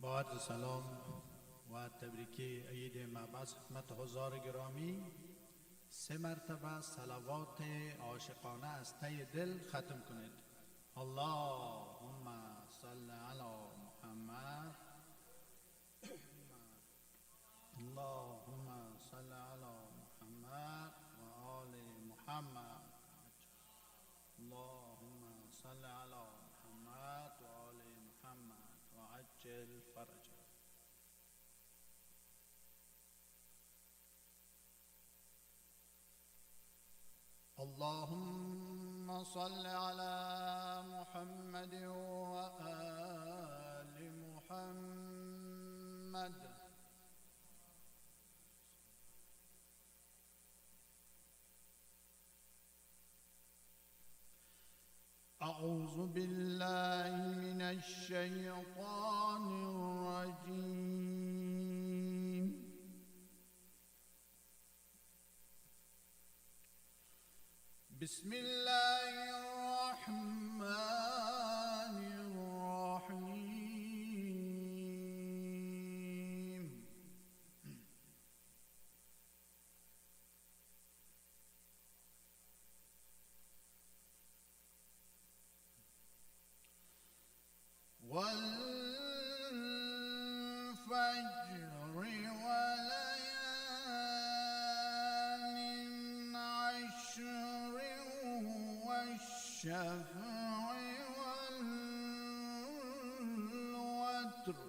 با عرض سلام و تبریکی عید مبعث خدمت حضار گرامی 3 مرتبه صلوات عاشقانه از ته دل ختم کنید. اللهم صل علی محمد، اللهم صل علی محمد و آل محمد، اللهم صل علی محمد و آل محمد و عجل فرجه. اللهم صل على محمد وآل محمد. أعوذ بالله من الشيطان الرجيم. بسم الله الرحمن الرحيم. والفجر وليال عشر والشفع والوتر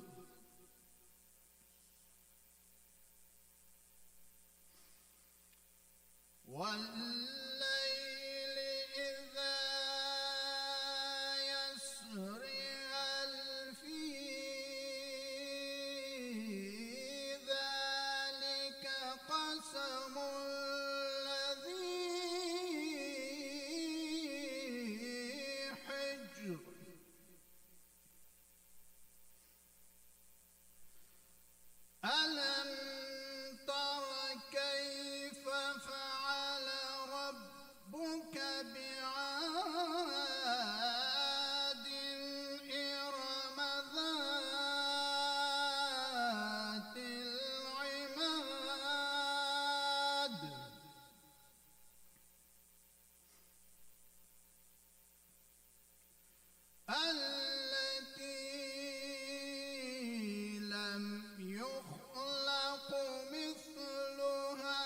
والليل إذا يسر هل في ذلك قسم ألم تر كيف فعل ربك بعاد إرم ذات العماد التي لم يخلق مثلها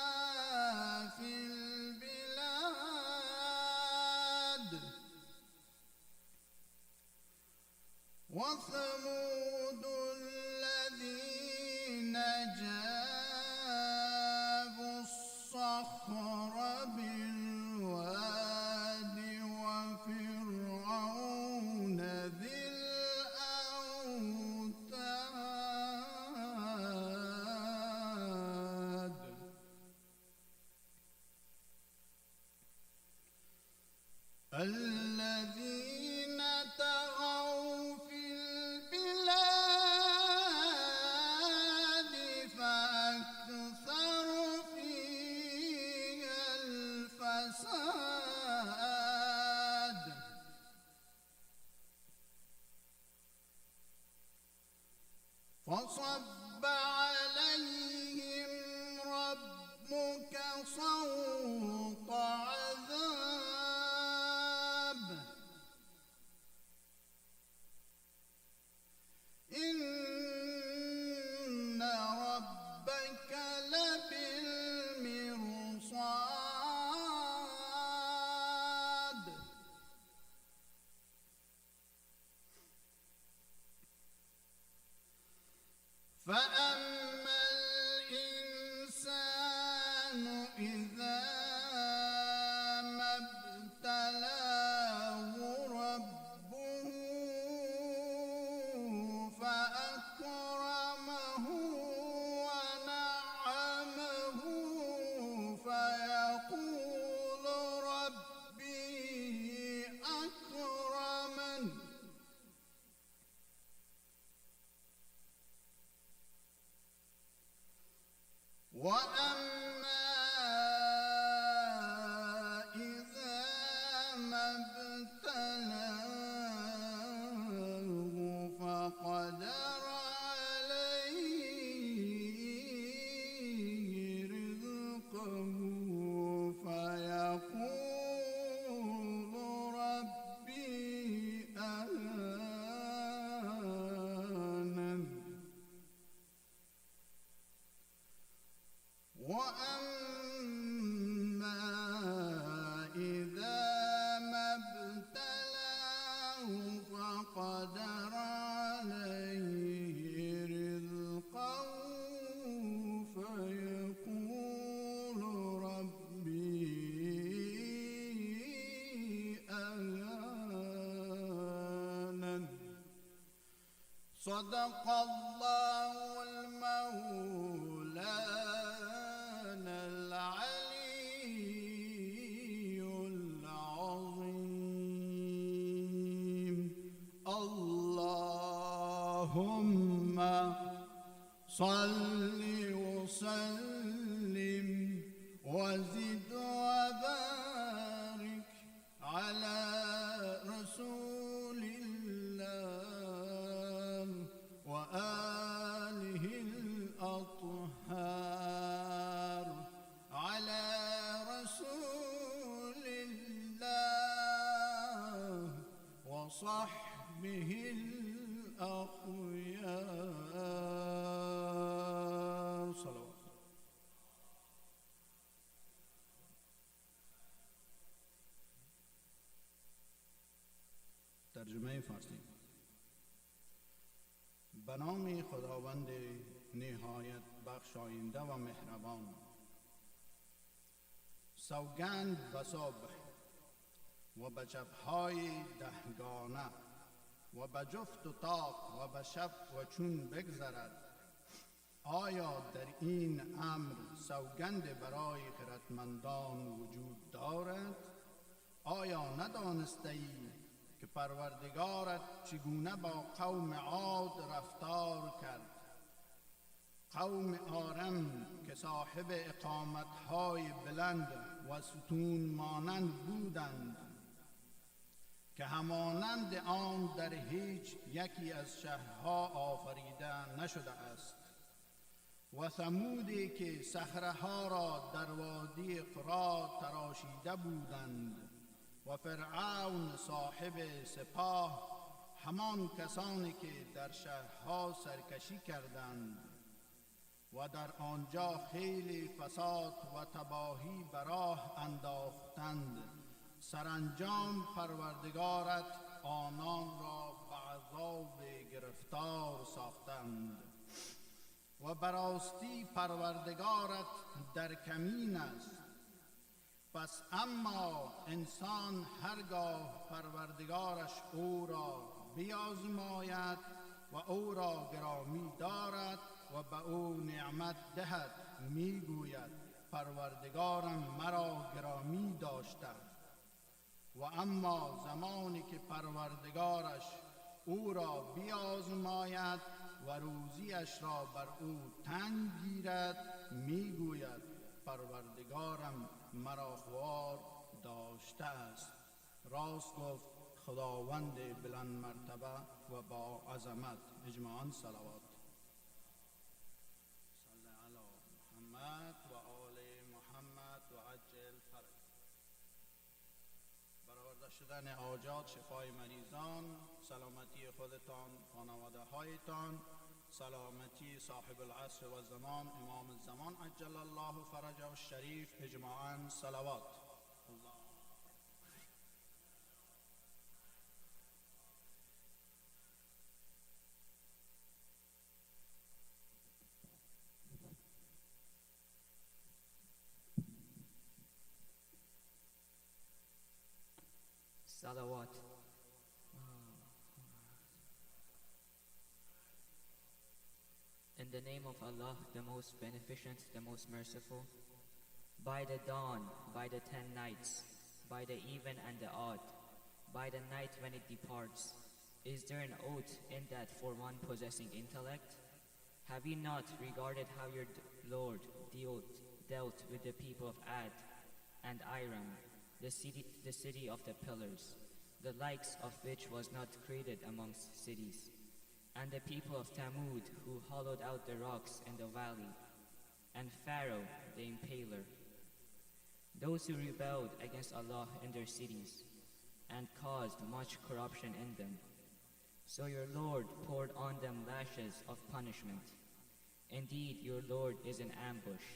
في البلاد. وثمود الذين جابوا الصخر بالواد وفرعون ذي الأوتاد الذين طغوا في البلاد فأكثروا فيها الفساد. فصب عليهم ربك صوت عذاب إن ربك لبالمرصاد. فأما الإنسان إذا ما ابتلاه ربه فأكرمه ونعمه فيقول ربي أكرمن. وأما إذا ما ابتلاه فقدر صدق الله المولانا العلي العظيم. اللهم صل وسلم وزد وبارك على رسول الله وآله الأطهار، على رسول الله وصحبه الأخيار. صلوات. ترجمه فارسی. به نام خداوند نهایت بخشاینده و مهربان. سوگند به صبح و به شب‌های دهگانه و به جفت و طاق و به شب و چون بگذرد. آیا در این امر سوگند برای خردمندان وجود دارد؟ آیا ندانسته ای که پروردگارت چگونه با قوم عاد رفتار کرد؟ قوم آرم که صاحب اقامتهای بلند و ستون مانند بودند که همانند آن در هیچ یکی از شهرها آفریده نشده است. و ثمودی که صخره‌ها را در وادی قرا تراشیده بودند. و فرعون صاحب سپاه، همان کسانی که در شهرها سرکشی کردند و در آنجا خیلی فساد و تباهی به راه انداختند. سرانجام پروردگارت آنان را به عذاب گرفتار ساختند. و براستی پروردگارت در کمین است. پس اما انسان هرگاه پروردگارش او را بیازماید و او را گرامی دارد و به او نعمت دهد، میگوید پروردگارم مرا گرامی داشته. و اما زمانی که پروردگارش او را بیازماید و روزیش را بر او تنگ گیرد، میگوید پروردگارم مرا خوار داشته است. راست گفت خداوند بلند مرتبه و با عظمت. اجماعاً صلوات. صلی علی محمد و آل محمد و عجل فرج. برآورده شدن حاجات، شفای مریضان، سلامتی خودتان، خانواده هایتان، سلامتی صاحب العصر و زمان، امام الزمان عجل الله فرجه الشریف. اجماعاً صلوات. Salawat. In the name of Allah, the most beneficent, the most merciful. By the dawn, by the 10 nights, by the even and the odd, by the night when it departs. Is there an oath in that for one possessing intellect? Have you not regarded how your Lord dealt with the people of Ad and Iram, the city of the pillars, the likes of which was not created amongst cities, and the people of Thamud, who hollowed out the rocks in the valley, and Pharaoh the impaler, those who rebelled against Allah in their cities, and caused much corruption in them. So your Lord poured on them lashes of punishment. Indeed, your Lord is in ambush.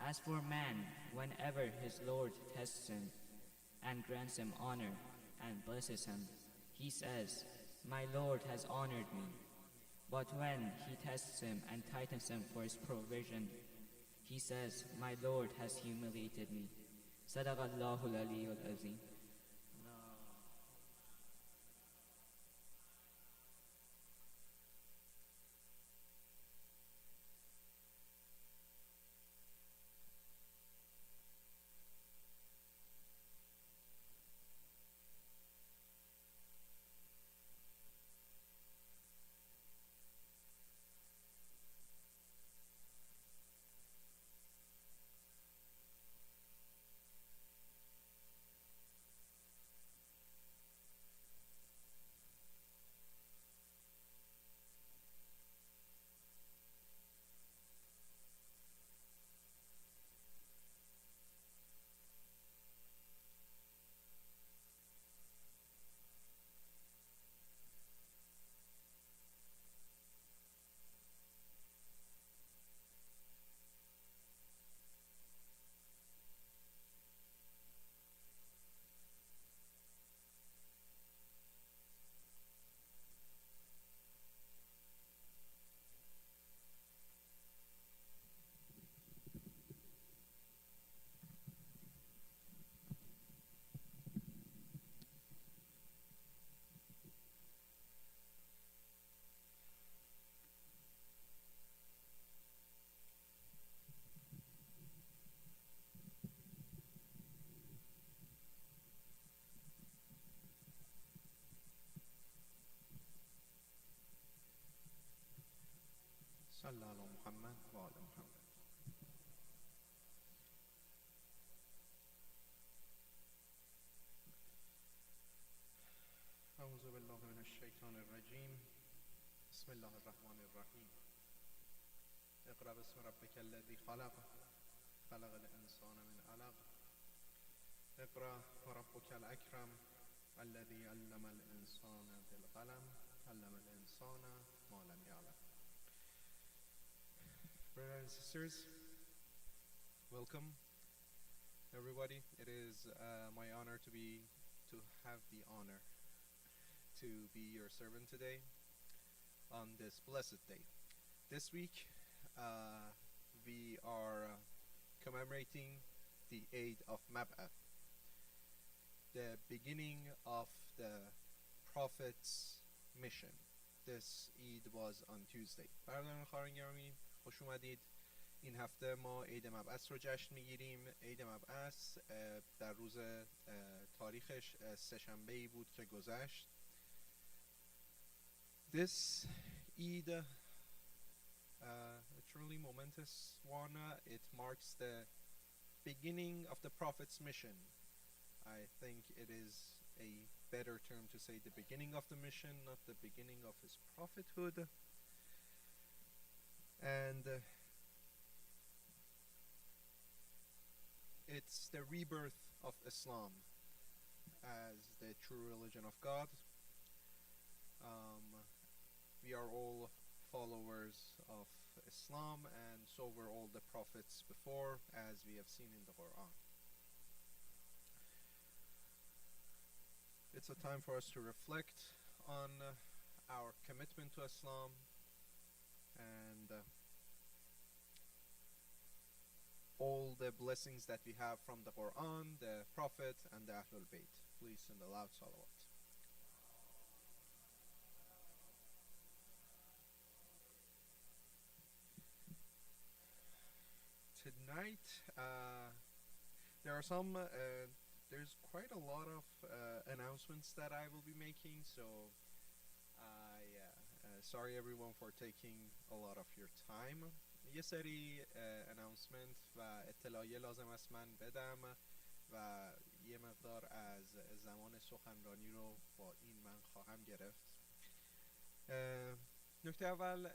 As for man, whenever his Lord tests him and grants him honor and blesses him, he says, "My Lord has honored me." But when he tests him and tightens him for his provision, he says, "My Lord has humiliated me." Sadaqallahu al-Aliyyul Azim. صلى على محمد وآل محمد. أعوذ بالله من الشيطان الرجيم. بسم الله الرحمن الرحيم. اقرأ باسم ربك الذي خلق خلق الإنسان من علق اقرأ وربك الأكرم الذي علم الإنسان بالقلم علم الإنسان ما لم يعلم. Brothers and sisters, welcome everybody. It is my honor to have the honor to be your servant today on this blessed day. This week we are commemorating the Eid of Mab'ath, the beginning of the Prophet's mission. This Eid was on Tuesday. برادران خواهران گرامی خوش اومدید. این هفته ما عید مبعث رو جشن میگیریم. عید مبعث در روز تاریخش سه‌شنبه‌ای بود که گذشت. This Eid, a truly momentous one. It marks the beginning of the Prophet's mission. I think it is a better term to say the beginning of the mission, not the beginning of his prophethood. And it's the rebirth of Islam as the true religion of God. We are all followers of Islam, and so were all the prophets before, as we have seen in the Quran. It's a time for us to reflect on our commitment to Islam and all the blessings that we have from the Quran, the Prophet, and the Ahlul Bayt. Please send a loud salawat. Tonight, there's quite a lot of announcements that I will be making, so sorry everyone for taking a lot of your time. یه سری announcement و اطلاعیه لازم است من بدم و یه مقدار از زمان سخنرانی رو با این من خواهم گرفت. نکته اول,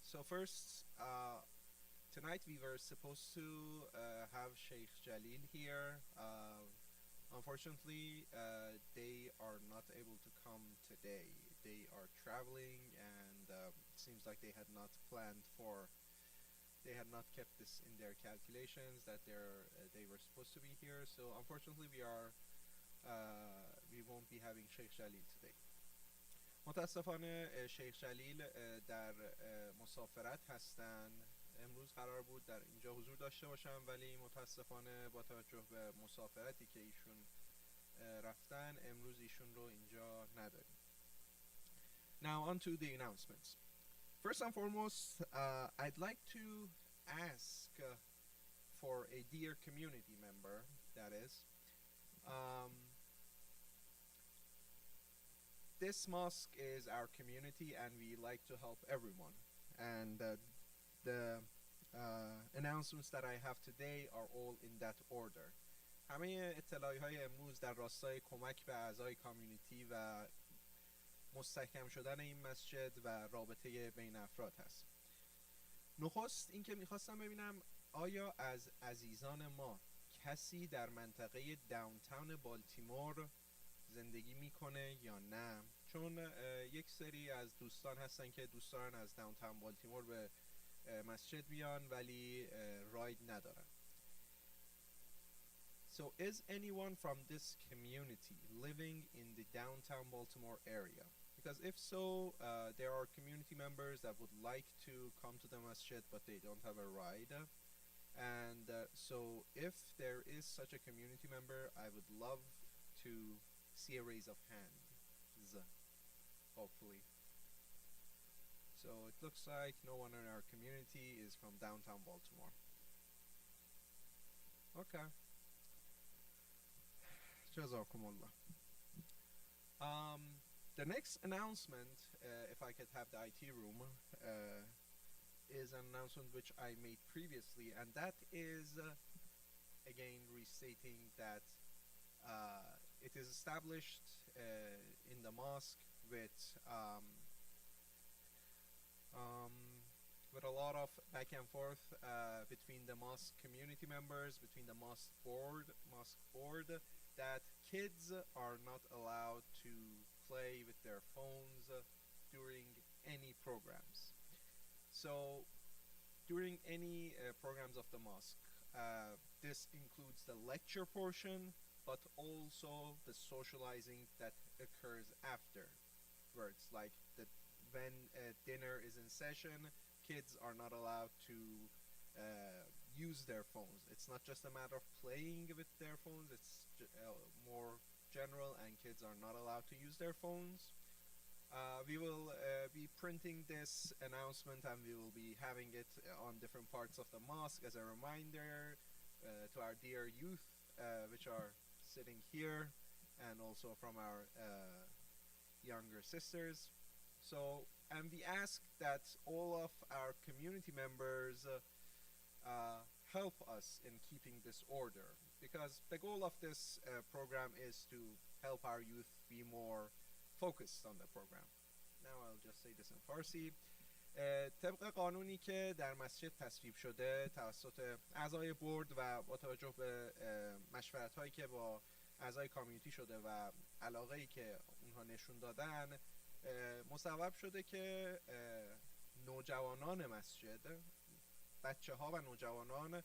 so first, tonight we were supposed to have Sheikh Jalil here. Unfortunately, they are not able to come today. They are traveling, and it seems like they had not kept this in their calculations that they were supposed to be here. So unfortunately, we won't be having Sheikh Jalil today. متاسفانه شیخ جلیل در مسافرت هستند. امروز قرار بود در اینجا حضور داشته باشم، ولی متاسفانه با توجه به مسافرتی که ایشون رفتن امروز ایشون رو اینجا نداریم. Now on to the announcements. First and foremost, I'd like to ask for a dear community member, that is. This mosque is our community and we like to help everyone. And the announcements that I have today are all in that order. همه اطلاعیه‌های امروز در راستای کمک به اعضای کامیونیتی و مستحکم شدن این مسجد و رابطه بین افراد هست. نخست این که میخواستم ببینم آیا از عزیزان ما کسی در منطقه داونتاون بالتیمور زندگی میکنه یا نه، چون یک سری از دوستان هستن که دوست دارن از داونتاون بالتیمور به مسجد بیان ولی راید ندارن. So is anyone from this community living in the downtown Baltimore area? Because if so, there are community members that would like to come to the masjid but they don't have a ride. And so if there is such a community member, I would love to see a raise of hands, hopefully. So it looks like no one in our community is from downtown Baltimore. Okay. Jazakumullah. The next announcement, if I could have the IT room, is an announcement which I made previously, and that is again restating that it is established in the mosque with a lot of back and forth between the mosque community members, between the mosque board, that kids are not allowed to play with their phones during any programs. So during any programs of the mosque, this includes the lecture portion, but also the socializing that occurs afterwards, like when dinner is in session, kids are not allowed to use their phones. It's not just a matter of playing with their phones, it's more general, and kids are not allowed to use their phones. We will be printing this announcement, and we will be having it on different parts of the mosque as a reminder to our dear youth, which are sitting here, and also from our younger sisters. So, and we ask that all of our community members help us in keeping this order, because the goal of this program is to help our youth be more focused on the program. Now I'll just say this in Farsi. طبق قانونی که در مسجد تصویب شده توسط اعضای بورد و با توجه به مشورت هایی که با اعضای کامیونیتی شده و علاقه‌ای که اونها نشون دادن، مصوب شده که نوجوانان مسجد، بچه ها و نوجوانان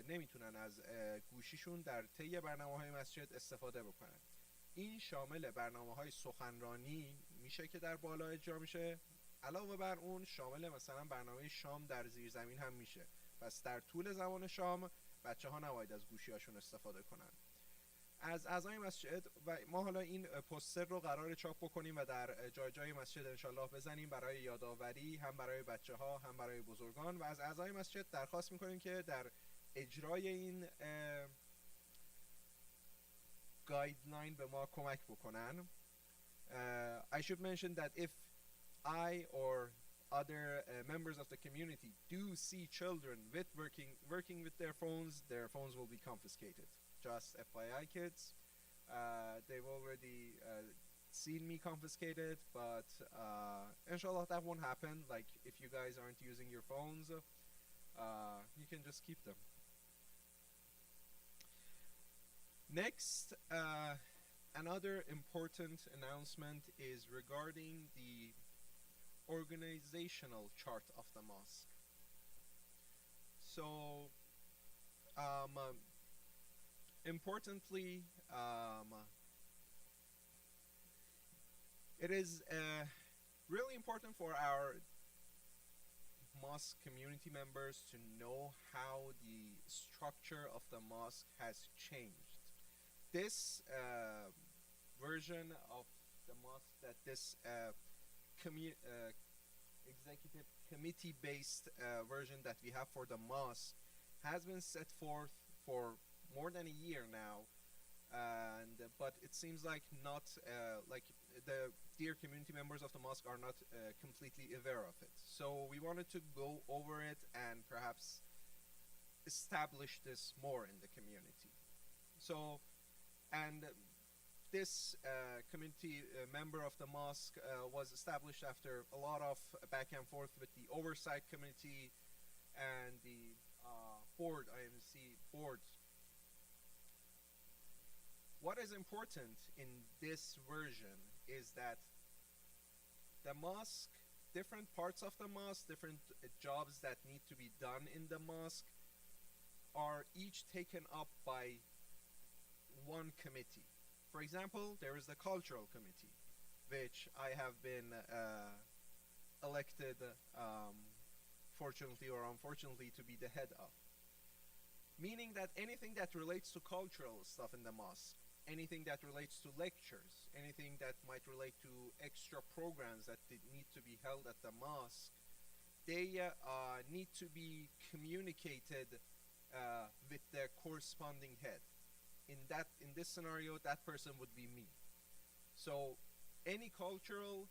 نمیتونن از گوشیشون در طی برنامه‌های مسجد استفاده بکنن. این شامل برنامه‌های سخنرانی میشه که در بالا اجرا میشه، علاوه بر اون شامل مثلا برنامه شام در زیرزمین هم میشه. پس در طول زمان شام بچه ها نباید از گوشی هاشون استفاده کنن. از اعضای مسجد و ما حالا این پوستر رو قرار چاپ بکنیم و در جای جای مسجد انشالله بزنیم برای یادآوری، هم برای بچه ها هم برای بزرگان، و از اعضای مسجد درخواست میکنیم که در اجرای این گایدلاین به ما کمک بکنن. I should mention that if I or other members of the community do see children with working with their phones will be confiscated. Just FYI, kids. They've already seen me confiscated, but inshallah that won't happen. Like, if you guys aren't using your phones, you can just keep them. Next, another important announcement is regarding the organizational chart of the mosque. So, importantly, it is really important for our mosque community members to know how the structure of the mosque has changed. This version of the mosque, that this executive committee based version that we have for the mosque has been set forth for more than a year now, but it seems like not like the dear community members of the mosque are not completely aware of it. So we wanted to go over it and perhaps establish this more in the community. So, and this community member of the mosque was established after a lot of back and forth with the oversight committee and the board, IMIEC board. What is important in this version is that the mosque, different parts of the mosque, different jobs that need to be done in the mosque are each taken up by one committee. For example, there is the cultural committee, which I have been elected, fortunately or unfortunately, to be the head of. Meaning that anything that relates to cultural stuff in the mosque, anything that relates to lectures, anything that might relate to extra programs that need to be held at the mosque, they need to be communicated with their corresponding head. In this scenario, that person would be me. So any cultural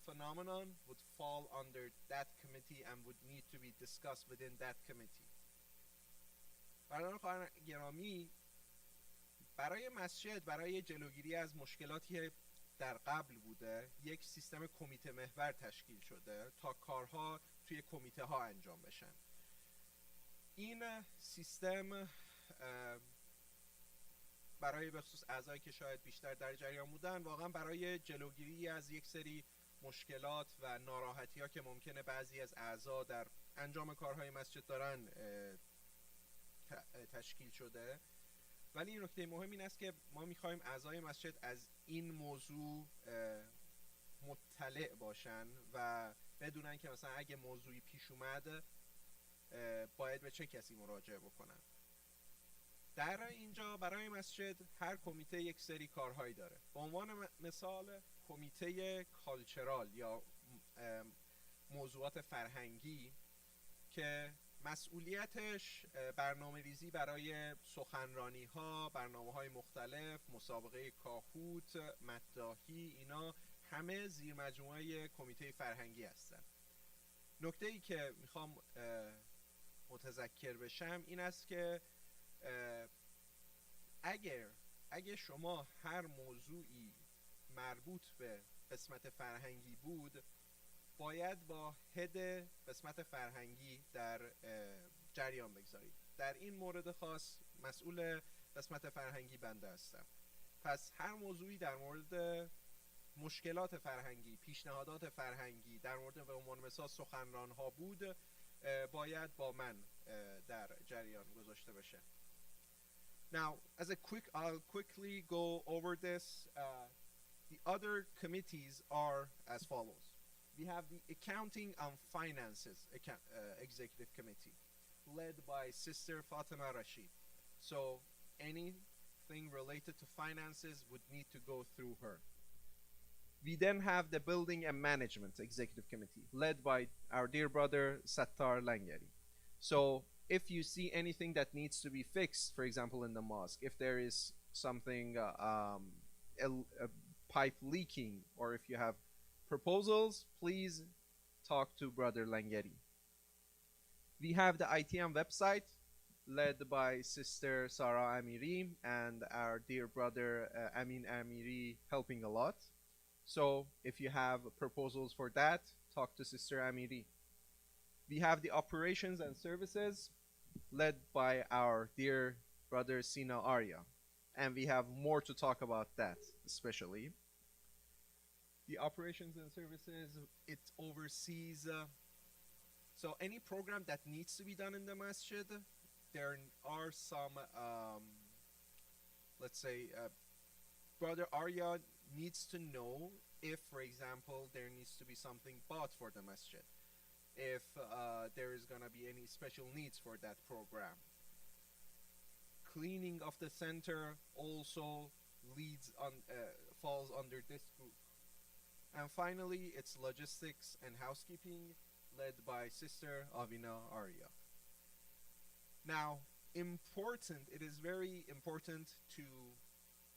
phenomenon would fall under that committee and would need to be discussed within that committee. برادران خواهران گرامی، برای مسجد، برای جلوگیری از مشکلاتی در قبل بوده، یک سیستم کمیته محور تشکیل شده تا کارها توی کمیته ها انجام بشن. این سیستم برای به خصوص اعضایی که شاید بیشتر در جریان بودن، واقعا برای جلوگیری از یک سری مشکلات و ناراحتی ها که ممکنه بعضی از اعضا در انجام کارهای مسجد دارن تشکیل شده. ولی این نکته مهم این است که ما میخوایم اعضای مسجد از این موضوع مطلع باشن و بدونن که مثلا اگه موضوعی پیش اومد باید به چه کسی مراجعه بکنن. در اینجا برای مسجد هر کمیته یک سری کارهایی داره. به عنوان مثال کمیته کالچرال یا موضوعات فرهنگی که مسئولیتش برنامه ریزی برای سخنرانی ها، برنامه های مختلف، مسابقه کاهوت، مداحی، اینا همه زیر مجموعه کمیته فرهنگی هستن. نکته ای که میخوام متذکر بشم این است که اگه شما هر موضوعی مربوط به قسمت فرهنگی بود، باید با هد قسمت فرهنگی در جریان بگذارید. در این مورد خاص مسئول قسمت فرهنگی بنده هستم. پس هر موضوعی در مورد مشکلات فرهنگی، پیشنهادات فرهنگی، در مورد به عنوان مثال سخنران ها بود، باید با من در جریان گذاشته بشه. Now, I'll quickly go over this. The other committees are as follows. We have the Accounting and Finances Executive Committee, led by Sister Fatima Rashid. So anything related to finances would need to go through her. We then have the Building and Management Executive Committee, led by our dear brother Sattar Langeri. So if you see anything that needs to be fixed, for example in the mosque, if there is something, a pipe leaking, or if you have proposals, please talk to Brother Langeri. We have the ITM website, led by Sister Sarah Amiri and our dear brother Amin Amiri, helping a lot. So if you have proposals for that, talk to Sister Amiri. We have the Operations and Services, led by our dear brother Sina Arya. And we have more to talk about that, especially. The Operations and Services, it oversees so any program that needs to be done in the masjid. There are some, let's say, Brother Arya needs to know if, for example, there needs to be something bought for the masjid, if there is going to be any special needs for that program. Cleaning of the center also falls under this group. And finally, it's logistics and housekeeping, led by Sister Avina Arya. Now, it is very important to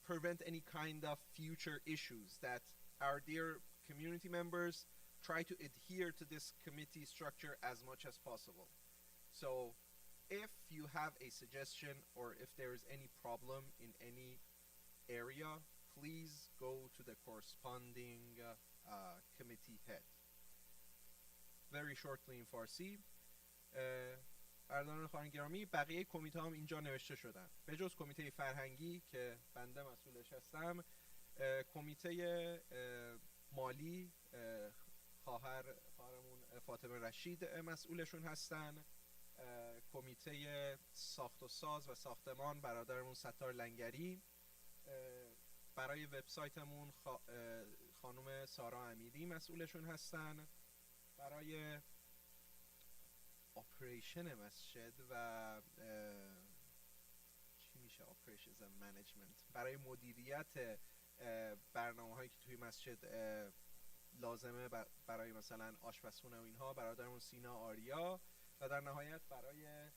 prevent any kind of future issues, that our dear community members try to adhere to this committee structure as much as possible. So if you have a suggestion or if there is any problem in any area, please go to the corresponding committee head. Very shortly in Farsi. برادران خواهران گرامی، بقیه کمیته هم اینجا نوشته شدن. به جز کمیته فرهنگی که بنده مسئولش هستم، کمیته مالی خواهرمون فاطمه رشید مسئولشون هستن. کمیته ساخت و ساز و ساختمان برادرمون ستار لنگری. برای وبسایتمون خانم سارا امیری مسئولشون هستن. برای اپریشن مسجد و چی میشه اپریشنز و منیجمنت، برای مدیریت برنامه هایی که توی مسجد لازمه برای مثلا آشپزخونه و اینها برادرمون سینا آریا، و در نهایت برای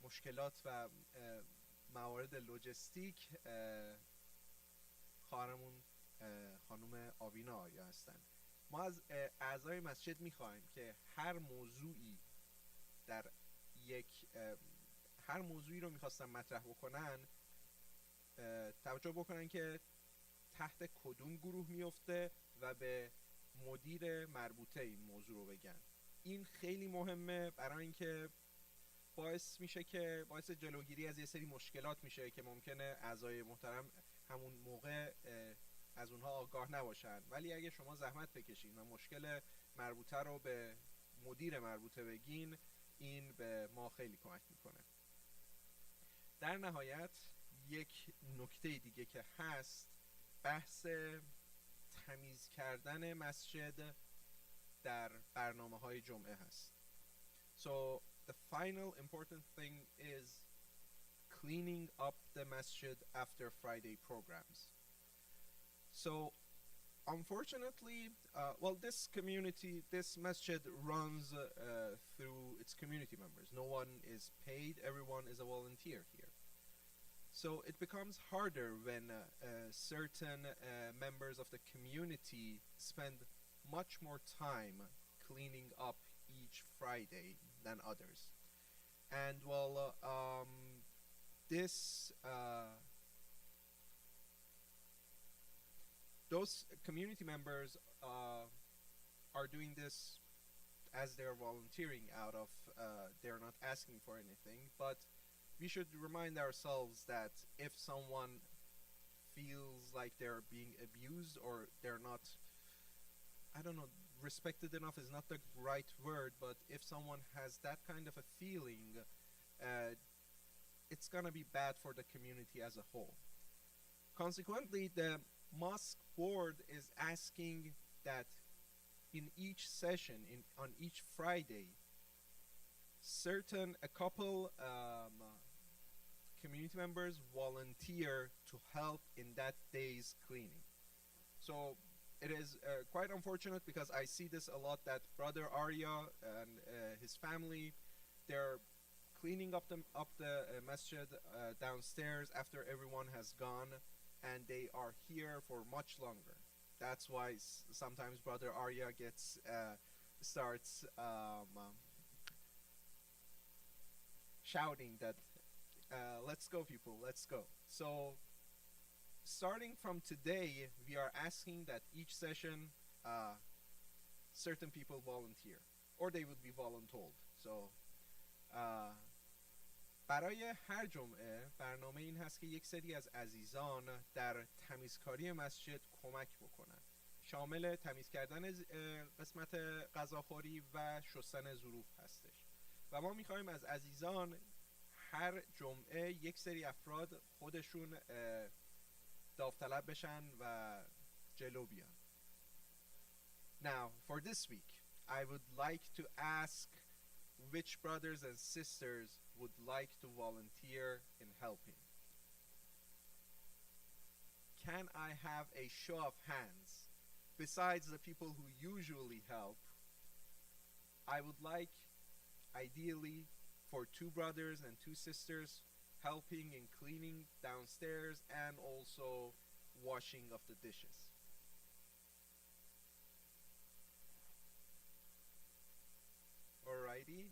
مشکلات و موارد لوجستیک خواهرمون خانم آوینا آریا هستن. ما از اعضای مسجد میخوایم که هر موضوعی در یک هر موضوعی رو میخواستن مطرح بکنن توجه بکنن که تحت کدوم گروه میفته و به مدیر مربوطه این موضوع رو بگن. این خیلی مهمه برای اینکه باعث میشه که باعث جلوگیری از یه سری مشکلات میشه که ممکنه اعضای محترم همون موقع از اونها آگاه نباشن، ولی اگه شما زحمت بکشین و مشکل مربوطه رو به مدیر مربوطه بگین، این به ما خیلی کمک میکنه. در نهایت یک نکته دیگه که هست بحث تمیز کردن مسجد در برنامه‌های جمعه هست. So the final important thing is cleaning up the masjid after Friday programs. So unfortunately, this community, this masjid runs through its community members. No one is paid, everyone is a volunteer here. So it becomes harder when certain members of the community spend much more time cleaning up each Friday than others. And those community members are doing this as they're volunteering out of, they're not asking for anything, but we should remind ourselves that if someone feels like they're being abused or they're not, I don't know, respected enough is not the right word, but if someone has that kind of a feeling, it's gonna be bad for the community as a whole. Consequently, the mosque board is asking that in each session, on each Friday, a couple community members volunteer to help in that day's cleaning. So it is quite unfortunate because I see this a lot, that Brother Arya and his family, they're cleaning up the masjid downstairs after everyone has gone, and they are here for much longer. That's why sometimes Brother Arya starts shouting that let's go people, let's go. So starting from today, we are asking that each session certain people volunteer, or they would be voluntold. So برای هر جمعه برنامه این هست که یک سری از عزیزان در تمیزکاری مسجد کمک بکنن، شامل تمیز کردن قسمت غذاخوری و شستن ظروف هستش. و ما میخوایم از عزیزان هر جمعه یک سری افراد خودشون داوطلب بشن و جلو بیان. Now, for this week, I would like to ask which brothers and sisters would like to volunteer in helping. Can I have a show of hands? Besides the people who usually help, I would like, ideally, for 2 brothers and 2 sisters helping in cleaning downstairs and also washing of the dishes. Alrighty,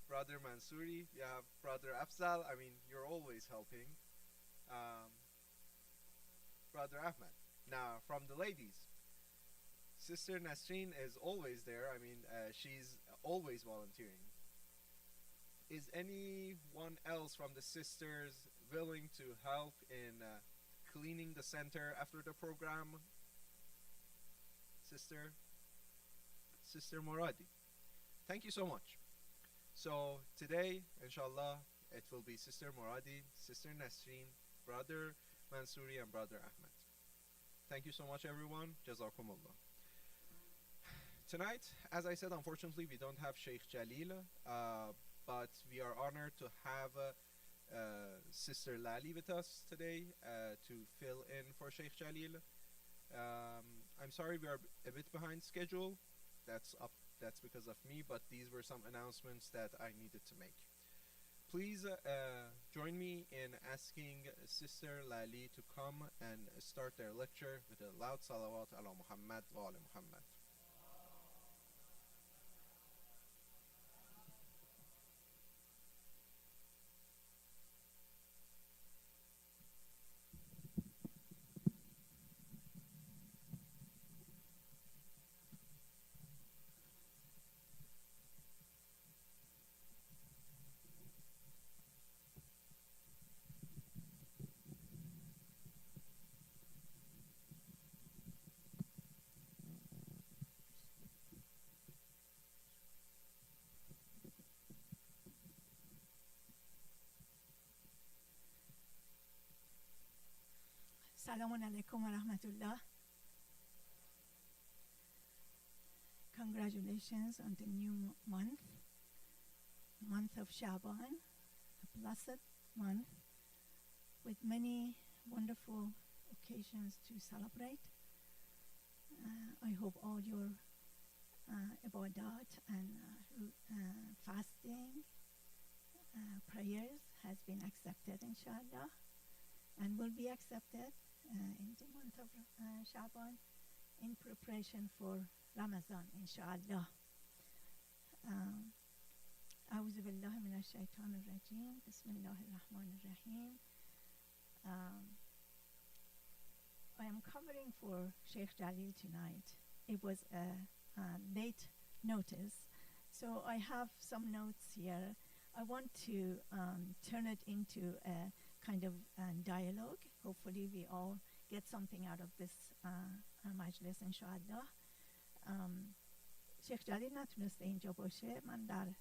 Brother Mansouri, you have Brother Afzal, I mean, you're always helping. Brother Ahmed. Now, from the ladies, Sister Nasreen is always there, I mean, she's always volunteering. Is anyone else from the sisters willing to help in cleaning the center after the program? Sister Moradi. Thank you so much. So today, inshallah, it will be Sister Moradi, Sister Nasreen, Brother Mansouri, and Brother Ahmed. Thank you so much, everyone. Jazakumullah. Tonight, as I said, unfortunately, we don't have Sheikh Jalil, but we are honored to have Sister Lali with us today to fill in for Sheikh Jalil. I'm sorry we are a bit behind schedule. That's because of me, but these were some announcements that I needed to make. Please join me in asking Sister Lali to come and start their lecture with a loud salawat ala Muhammad wa ala Muhammad. Assalamu alaikum wa rahmatullah. Congratulations on the new month of Shaban, a blessed month with many wonderful occasions to celebrate. I hope all your ibadat and fasting, prayers has been accepted, inshallah, and will be accepted in the month of Shaban in preparation for Ramadan, inshallah. أعوذ بالله من الشيطان الرجيم بسم الله الرحمن الرحيم. I am covering for Sheikh Jalil tonight. It was a late notice, so I have some notes here. I want to turn it into a kind of dialogue. Hopefully we all get something out of this majlis, inshallah. شیخ جلیل نتونسته اینجا باشه. من در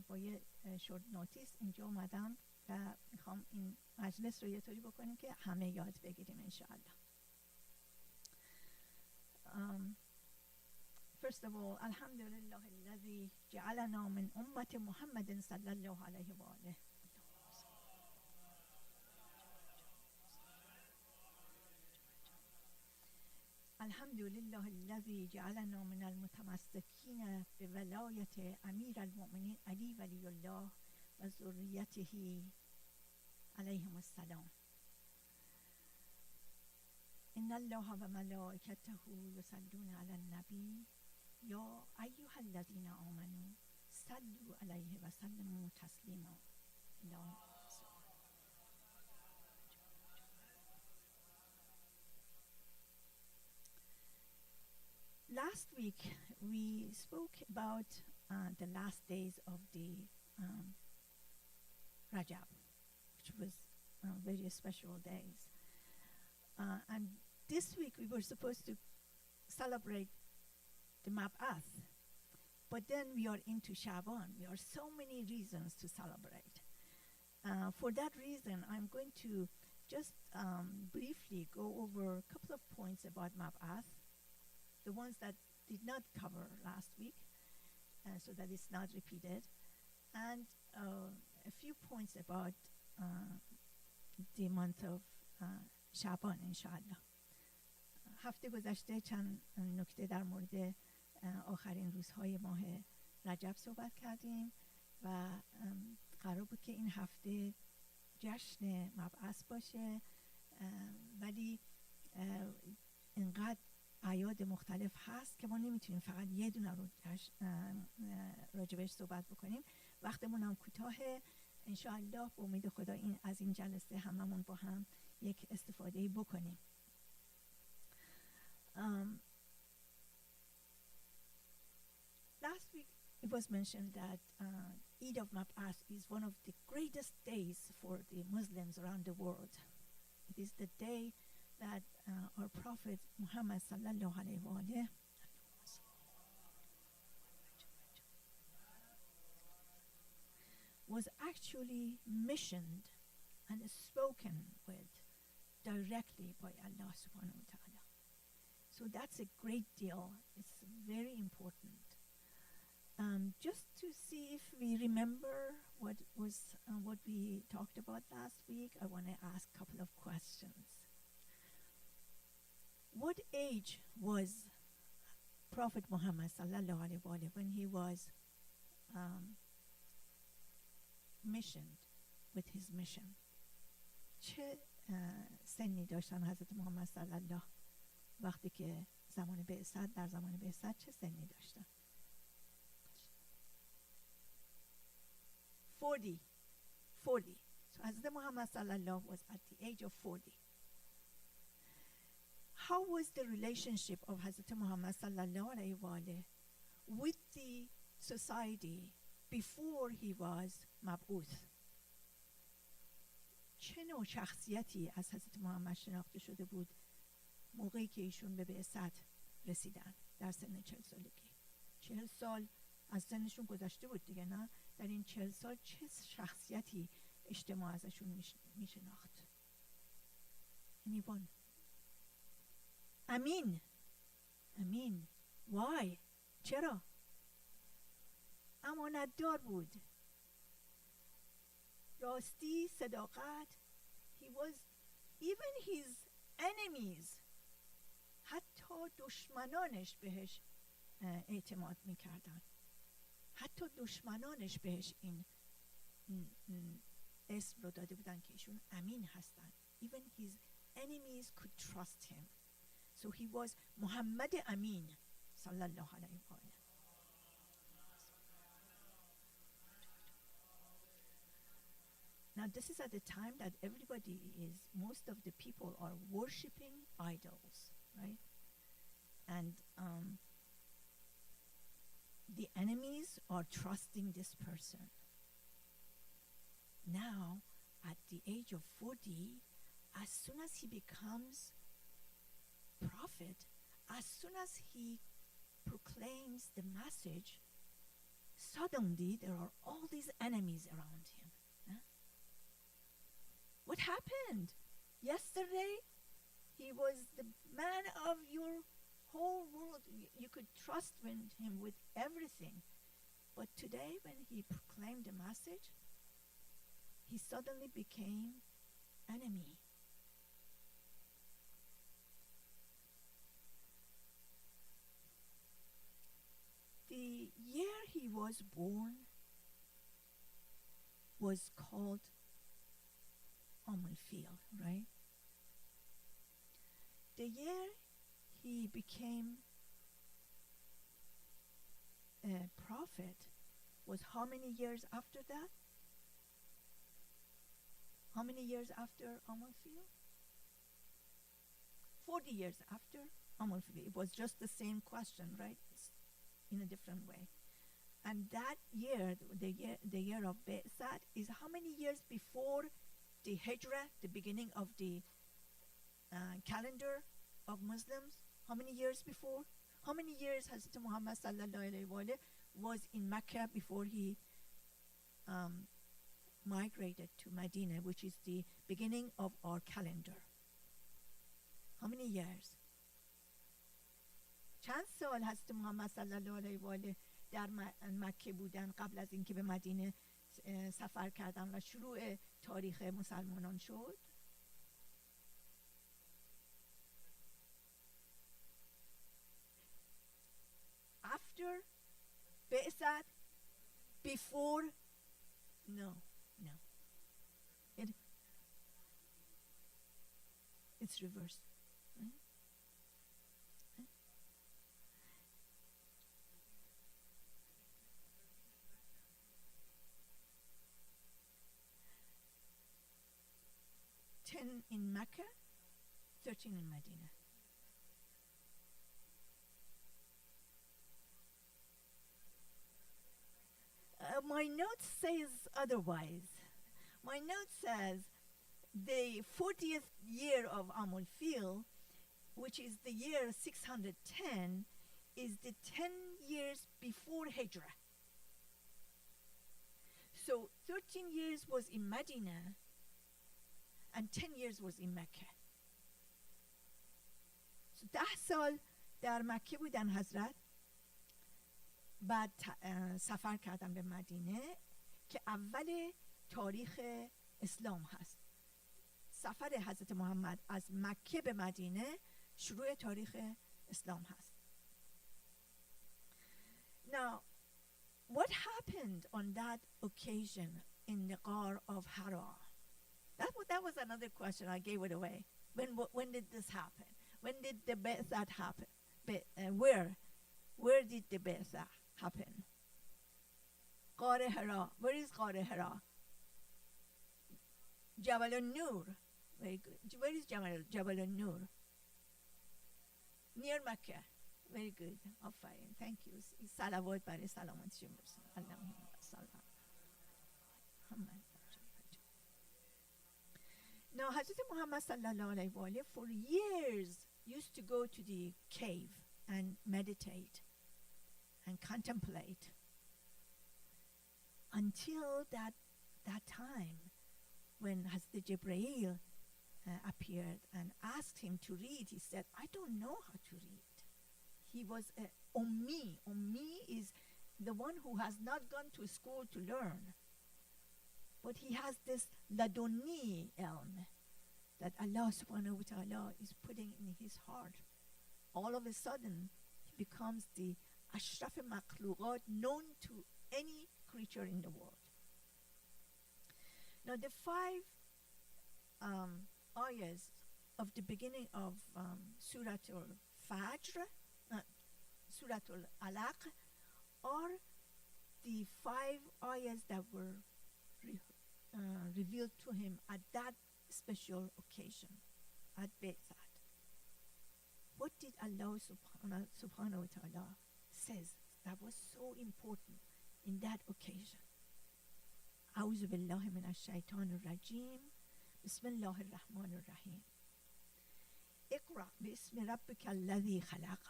با یه شورت نوتیس اینجا اومدم و میخوام این مجلس رو یه طوری بکنیم که همه یاد بگیریم انشاءالله. First of all, alhamdulillah الذي جعلنا من أمة محمد صلى الله عليه وآله. الحمد لله الذي جعلنا من المتمسكين بولاية أمير المؤمنين علي ولي الله وذريته عليهم السلام. إن الله وملائكته يصلون على النبي يا أيها الذين آمنوا صلوا عليه وسلموا تسليما. Last week we spoke about the last days of the Rajab, which was very special days. And this week we were supposed to celebrate the Mab'ath, but then we are into Shaban. There are so many reasons to celebrate. For that reason, I'm going to just briefly go over a couple of points about Mab'ath, the ones that did not cover last week, so that it's not repeated, and a few points about the month of Shaban, inshallah. هفته گذشته چند نکته در مورد آخرین روزهای ماه رجب صحبت کردیم و قرار بود که این هفته جشن مبعث باشه، ولی اینقدر اعیاد مختلف هست که ما نمیتونیم فقط یه دونه رو راجبش صحبت بکنیم. وقتمون هم کوتاهه. انشاءالله با امید خدا از این جلسه هممون با هم یک استفاده بکنیم. Last week it was mentioned that Eid of Mab'ath is one of the greatest days for the Muslims around the world. It is the day that our Prophet Muhammad sallallahu alaihi wasallam was actually missioned and spoken with directly by Allah subhanahu wa ta'ala. So that's a great deal. It's very important. Just to see if we remember what we talked about last week, I want to ask a couple of questions. What age was Prophet Muhammad sallallahu alaihi wasallam when he was missioned with his mission? چه سنی داشتن حضرت محمد صلی الله وقتی که زمان بعثت در زمان بعثت چه سنی داشتن؟ 40. So Hazrat Muhammad sallallahu was at the age of 40. How was the relationship of Hazrat Muhammad sallallahu alaihi wasallam with the society before he was mab'uth? چه نوع شخصیتی از حضرت محمد شناخته شده بود موقعی که ایشون به بعثت رسیدن در سن 40 سالگی؟ 40 سال از سنشون گذشته بود دیگه، نه؟ در این 40 سال چه شخصیتی اجتماع ازشون میشناخت؟ Anyone? Amin. Amin. Why? چرا؟ امانتدار بود. راستی، صداقت. He was, even his enemies, حتی دشمنانش بهش اعتماد میکردن. حتی دشمنانش بهش این اسم رو داده بودن که ایشون امین هستن. Even his enemies could trust him. So he was محمد امین صلی الله علیه و آله. Now this is at the time that most of the people are worshipping idols, right? And the enemies are trusting this person. Now, at the age of 40, as soon as he becomes prophet, as soon as he proclaims the message, suddenly there are all these enemies around him. What happened? Yesterday, he was the man of your whole world. You could trust him with everything. But today, when he proclaimed the message, he suddenly became enemy. The year he was born was called Amulfil, right? The year he became a prophet was how many years after that? How many years after Amulfil? 40 years after Amulfil. It was just the same question, right? In a different way. And that year, the year of Be'sat, is how many years before the Hijrah, the beginning of the calendar of Muslims? How many years before? How many years Hazrat Muhammad sallallahu alaihi wasallam was in Mecca before he migrated to Medina, which is the beginning of our calendar? How many years? چند سال حضرت محمد صلی الله علیه و آله در مکه بودن قبل از اینکه به مدینه سفر کردن و شروع تاریخ مسلمانان شد؟ After Be'sat, before? No. It's reversed. Right? 10 in Mecca, 13 in Medina. My note says otherwise. My note says the 40th year of Amul Fil, which is the year 610, is the 10 years before Hijrah. So 13 years was in Medina and 10 years was in Mecca. So 10 سال در مکه بودن حضرت، بعد سفر کردن به مدینه که اول تاریخ اسلام هست. سفر حضرت محمد از مکه به مدینه شروع تاریخ اسلام هست. Now, what happened on that occasion in the Ghar of Hira? That was another question. I gave it away. When did this happen? When did the Be'sat happen? Where did the Be'sat happen? Ghar Hira. Where is Ghar Hira? Jabal al-Nur. Very good. Where is Jabal al-Nur? Near Mecca. Very good. Affarin. Thank you. Salawat bari salamat shumus. Allahumma sallam. Now, Hazrat Muhammad sallallahu alayhi wa alayhi for years used to go to the cave and meditate and contemplate until that time when Hazrat Jibreel appeared and asked him to read, he said, I don't know how to read. He was ummi. Ummi is the one who has not gone to school to learn. But he has this laduni ilm that Allah subhanahu wa ta'ala is putting in his heart. All of a sudden, he becomes the ashraf makhluqat known to any creature in the world. Now, the 5 ayahs of the beginning of Surah Al-Fajr, Surah Al-Alaq, are the 5 ayahs that were revealed to him at that special occasion, at Bay'at. What did Allah subhanahu wa ta'ala says that was so important in that occasion? أعوذ بالله من الشیطان الرجیم بسم الله الرحمن الرحیم اقرأ باسم ربک الذی خلق.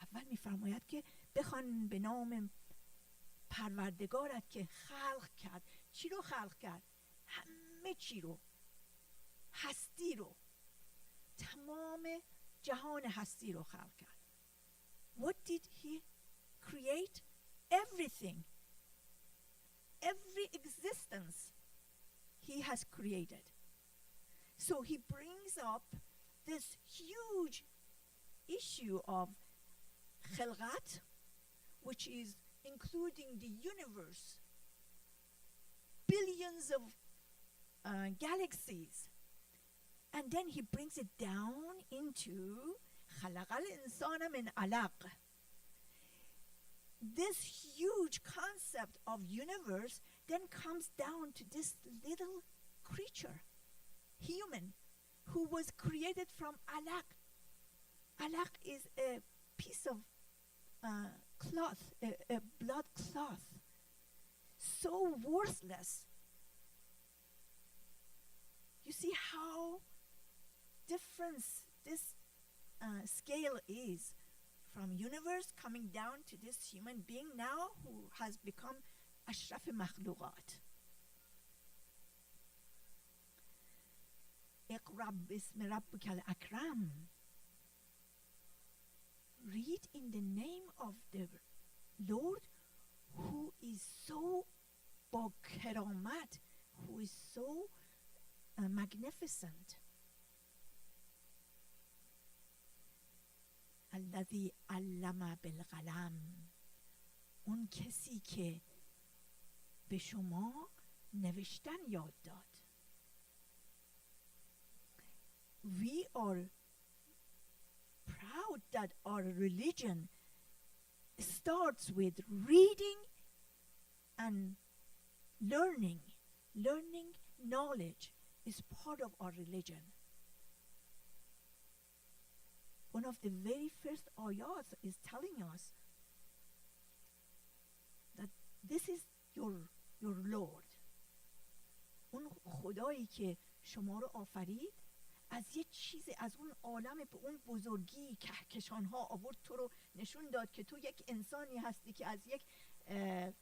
اول میفرماید که بخوان به نام پروردگارت که خلق کرد. چی رو خلق کرد؟ همه چی رو، هستی رو، تمام جهان هستی رو خلق کرد. What did he create? Everything. Every existence he has created. So he brings up this huge issue of khilqat, which is including the universe, billions of galaxies. And then he brings it down into خلق الإنسان من علق. This huge concept of universe then comes down to this little creature, human, who was created from alaq. Alaq is a piece of cloth, a blood cloth, so worthless. You see how different this scale is, from universe coming down to this human being now who has become ashraf makhluqat. اقرأ باسم ربك الأكرم. Read in the name of the Lord who is so bakaramat, who is so magnificent. الذي علم بالقلم. اون کسی که به شما نوشتن یاد داد. We are proud that our religion starts with reading and learning. Learning knowledge is part of our religion. One of the very first ayat is telling us that this is your Lord. اون خدایی که شما رو آفرید، از یه چیزی، از اون عالم به اون بزرگی کهکشان‌ها آورد، تو رو نشون داد که تو یک انسانی هستی که از یک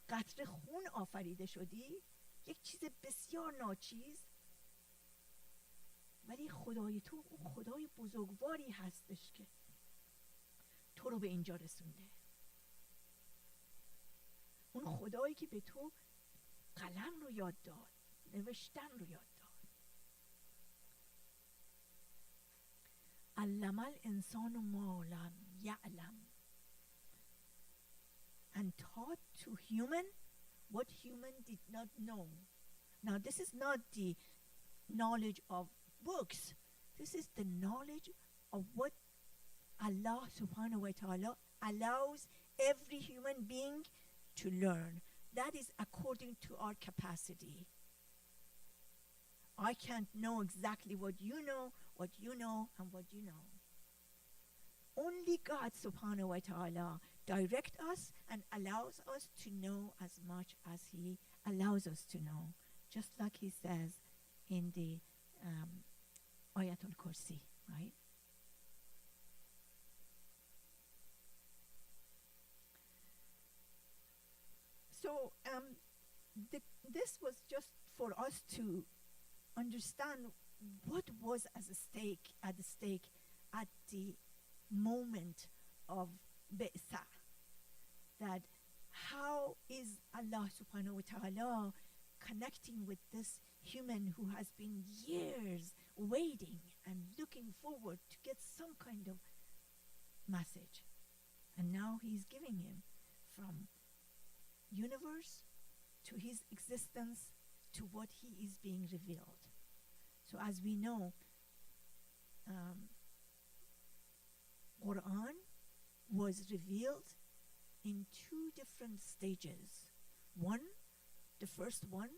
قطره خون آفریده شدی، یک چیز بسیار ناچیز، ولی خدای تو اون خدای بزرگواری هستش که تو رو به اینجا رسونده. اون خدایی که به تو قلم رو یاد داد، نوشتن رو یاد داد. علم الانسان ما لم یعلم. And taught to human what human did not know. Now this is not the knowledge of books. This is the knowledge of what Allah subhanahu wa ta'ala allows every human being to learn. That is according to our capacity. I can't know exactly what you know, and what you know. Only God subhanahu wa ta'ala directs us and allows us to know as much as He allows us to know. Just like He says in the Ayatul Kursi, right? So this was just for us to understand what was at the stake at the moment of Bi'sa, that how is Allah subhanahu wa ta'ala connecting with this human who has been years waiting and looking forward to get some kind of message. And now he's giving him from universe to his existence to what he is being revealed. So as we know, Quran was revealed in two different stages. The first one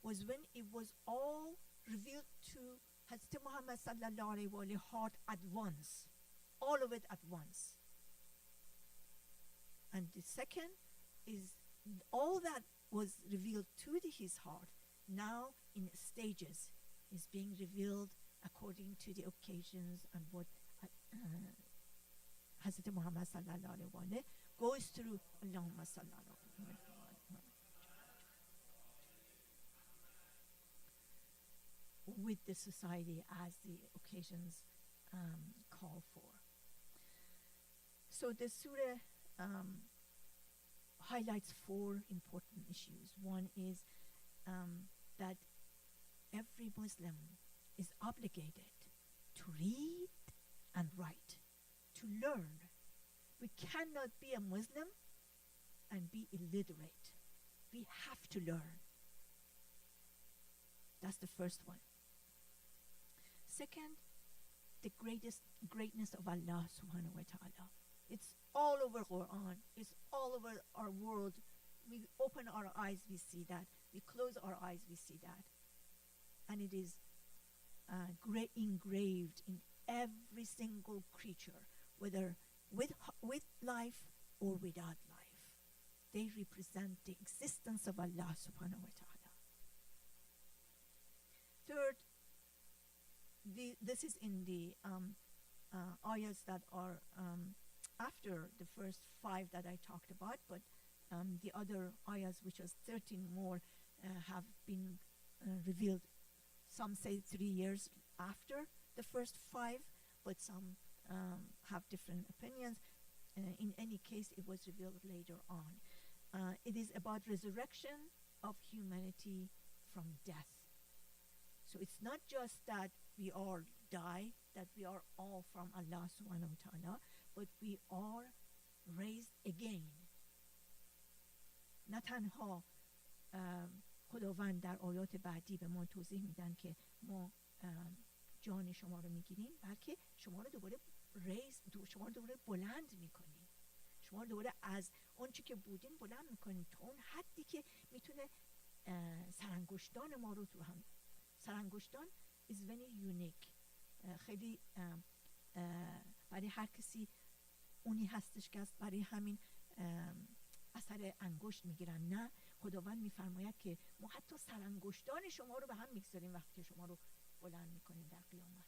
was when it was all revealed to Hazrat Muhammad sallallahu alaihi wasallam at once, all of it at once. And the second is all that was revealed to his heart now in stages is being revealed according to the occasions and what Hazrat Muhammad sallallahu alaihi wasallam goes through. Allahumma sallallahu with the society as the occasions call for. So the surah highlights four important issues. One is that every Muslim is obligated to read and write, to learn. We cannot be a Muslim and be illiterate. We have to learn. That's the first one. Second, the greatness of Allah subhanahu wa ta'ala. It's all over Quran. It's all over our world. We open our eyes, we see that. We close our eyes, we see that. And it is engraved in every single creature, whether with life or without life. They represent the existence of Allah subhanahu wa ta'ala. Third, this is in the ayahs that are after the first 5 that I talked about, but the other ayahs, which was 13 more, have been revealed. Some say 3 years after the first 5, but some have different opinions. In any case, it was revealed later on. It is about resurrection of humanity from death. So it's not just that we all die, that we are all from Allah subhanahu wa ta'ala, but we are raised again. نه تنها خداوند در آیات بعدی به ما توضیح میدن که ما جان شما رو میگیریم، بلکه شما رو دوباره شما رو دوباره بلند میکنیم. شما رو دوباره از اون چی که بودین بلند میکنیم تا اون حدی که میتونه سرانگشتان ما رو تو هم. سرانگشتان is very unique. خیلی برای هر کسی اونی هستش که برای همین اثر انگشت میگیرن. نه، خداوند میفرماید که ما حتی سرانگشتان شما رو به هم میگذاریم وقتی که شما رو بلند میکنیم در قیامت.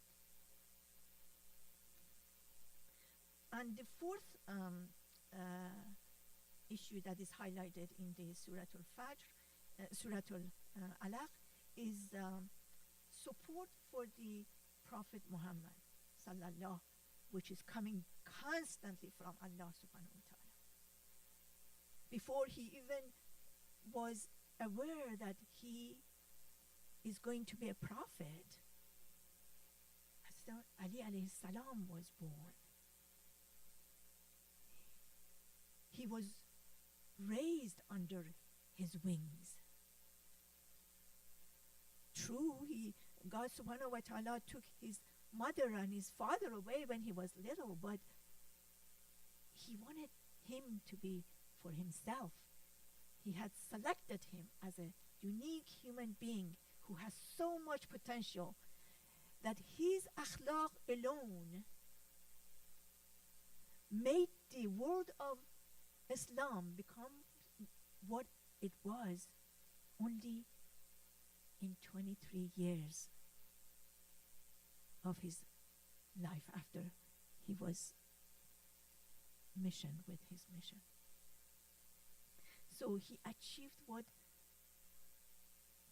And the fourth issue that is highlighted in the Surah Al-Fajr, Surah Al-Alaq, is support for the Prophet Muhammad sallallahu, which is coming constantly from Allah subhanahu wa ta'ala. Before he even was aware that he is going to be a prophet, Hazrat Ali alayhi salam was born. He was raised under his wings. True, God subhanahu wa ta'ala took his mother and his father away when he was little, but he wanted him to be for himself. He had selected him as a unique human being who has so much potential that his akhlaq alone made the world of Islam become what it was only in 23 years of his life after he was missioned with his mission. So he achieved what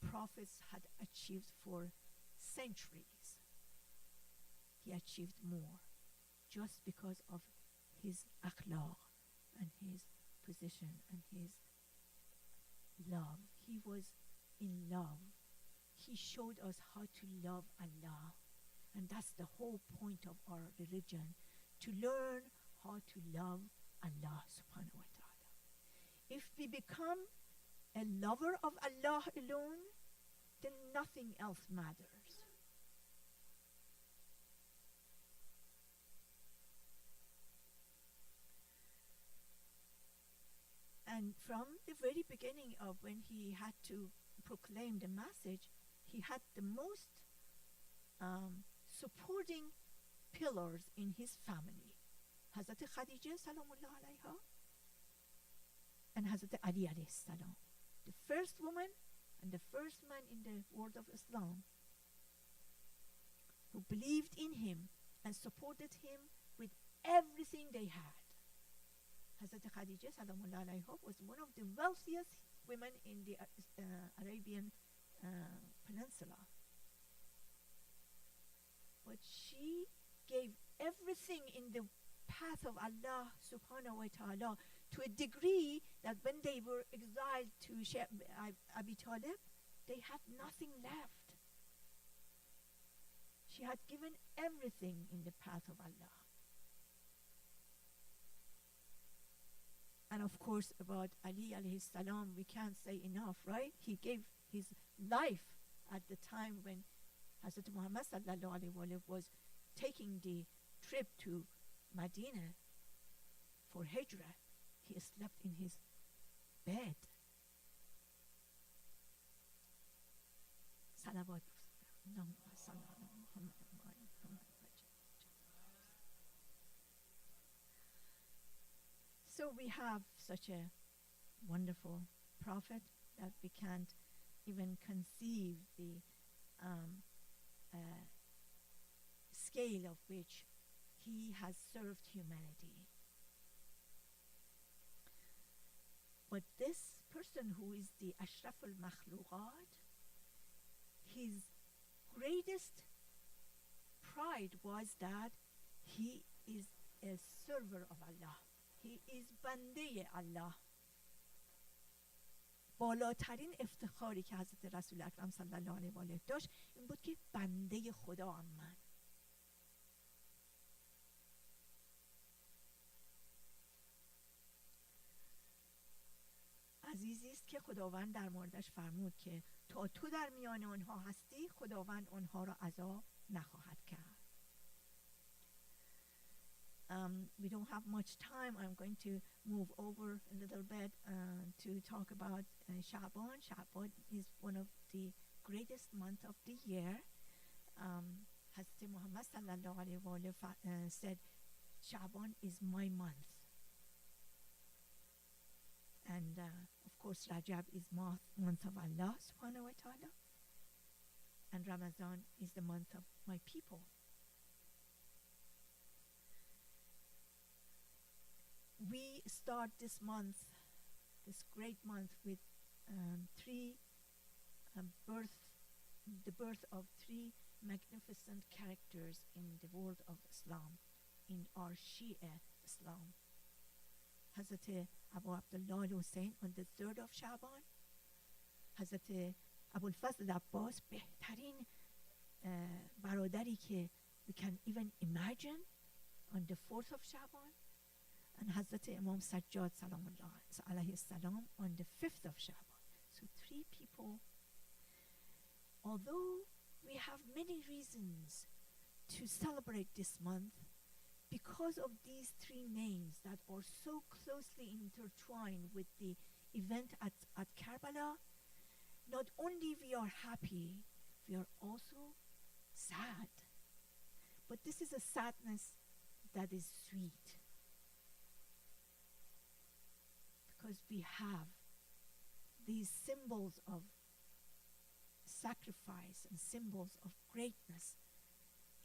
prophets had achieved for centuries, he achieved more just because of his akhlaq and his position and his love. He was in love. He showed us how to love Allah. And that's the whole point of our religion, to learn how to love Allah subhanahu wa ta'ala. If we become a lover of Allah alone, then nothing else matters. And from the very beginning of when he had to proclaim the message, he had the most supporting pillars in his family. Hazrat Khadija salamullah alayha and Hazrat Ali alayhi salam. The first woman and the first man in the world of Islam who believed in him and supported him with everything they had. Hazrat Khadija salamullah alayha was one of the wealthiest women in the Arabian Peninsula. But she gave everything in the path of Allah subhanahu wa ta'ala to a degree that when they were exiled to Abi Talib, they had nothing left. She had given everything in the path of Allah. And of course, about Ali alayhi salam, we can't say enough, right? He gave his life at the time when Hazrat Muhammad sallallahu alayhi wa sallam was taking the trip to Medina for Hijrah. He slept in his bed. Salawat. So we have such a wonderful prophet that we can't even conceive the scale of which he has served humanity. But this person who is the Ashraf al-Makhluqat, his greatest pride was that he is a server of Allah. He is bande Allah. بالاترین افتخاری که حضرت رسول اکرم صلی الله علیه و آله داشت این بود که بنده خدا ام من. عزیزی است که خداوند در موردش فرمود که تا تو در میان آنها هستی خداوند آنها را عذاب نخواهد کرد. We don't have much time. I'm going to move over a little bit to talk about Sha'ban. Sha'ban is one of the greatest months of the year. Hazrat Muhammad sallallahu alayhi wa sallam said, Sha'ban is my month. And of course, Rajab is month of Allah subhanahu wa ta'ala. And Ramadan is the month of my people. We start this month, this great month, with the birth of three magnificent characters in the world of Islam, in our Shia Islam. Hazrat Abu Abdullah al-Hussein on the 3rd of Sha'ban, Hazrat Abu al-Fazl Abbas, بهترین برادری که we can even imagine, on the 4th of Sha'ban, and Hazrat Imam Sajjad salamullah alayhi salam on the 5th of Sha'ban. So three people. Although we have many reasons to celebrate this month, because of these three names that are so closely intertwined with the event at Karbala, not only we are happy, we are also sad. But this is a sadness that is sweet. Because we have these symbols of sacrifice and symbols of greatness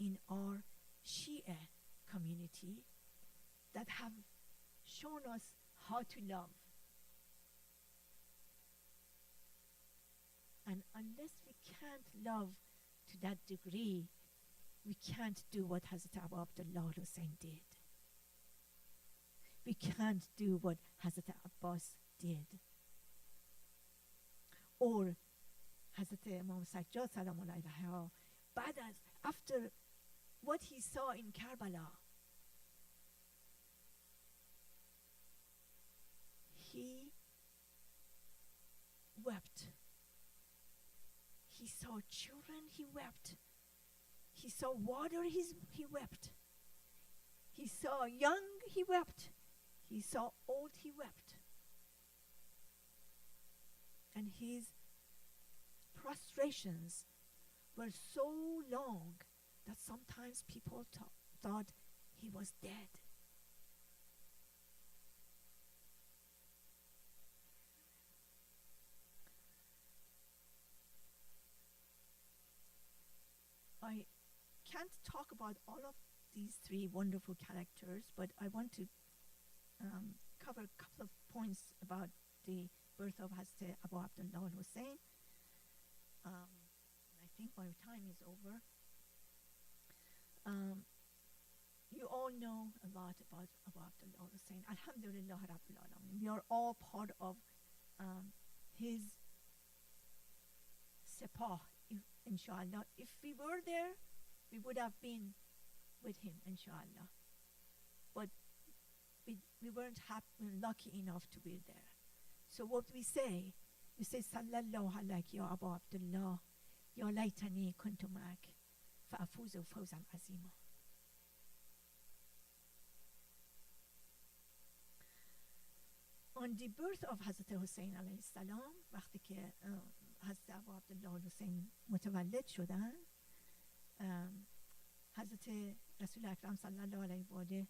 in our Shia community that have shown us how to love. And unless we can't love to to that degree, we can't do what Hazrat Abu Abdullah Hussein did. We can't do what Hazrat Abbas did. Or Hazrat Imam Sajjad Salam alayhi, after what he saw in Karbala, he wept. He saw children, he wept. He saw water, he wept. He saw young, he wept. He saw old, he wept. And his prostrations were so long that sometimes people thought he was dead. I can't talk about all of these three wonderful characters, but I want to cover a couple of points about the birth of Hazrat Abu Abdullah Hussein. I think my time is over. You all know a lot about Abu Abdullah Hussein. Alhamdulillah Rabbil Alameen. We are all part of his sepah, inshallah. If we were there, we would have been with him, inshallah. But we weren't lucky enough to be there. So what we say Sallallahu alayhi ya Abu Abdullah, ya laytani kuntu ma'ak, fa'afuzu fawzan azima. On the birth of Hazrat Hussein alayhi salam, وقتی که حضرت ابو عبدالله حسین متولد شدن، حضرت رسول اکرم صلی الله علیه و آله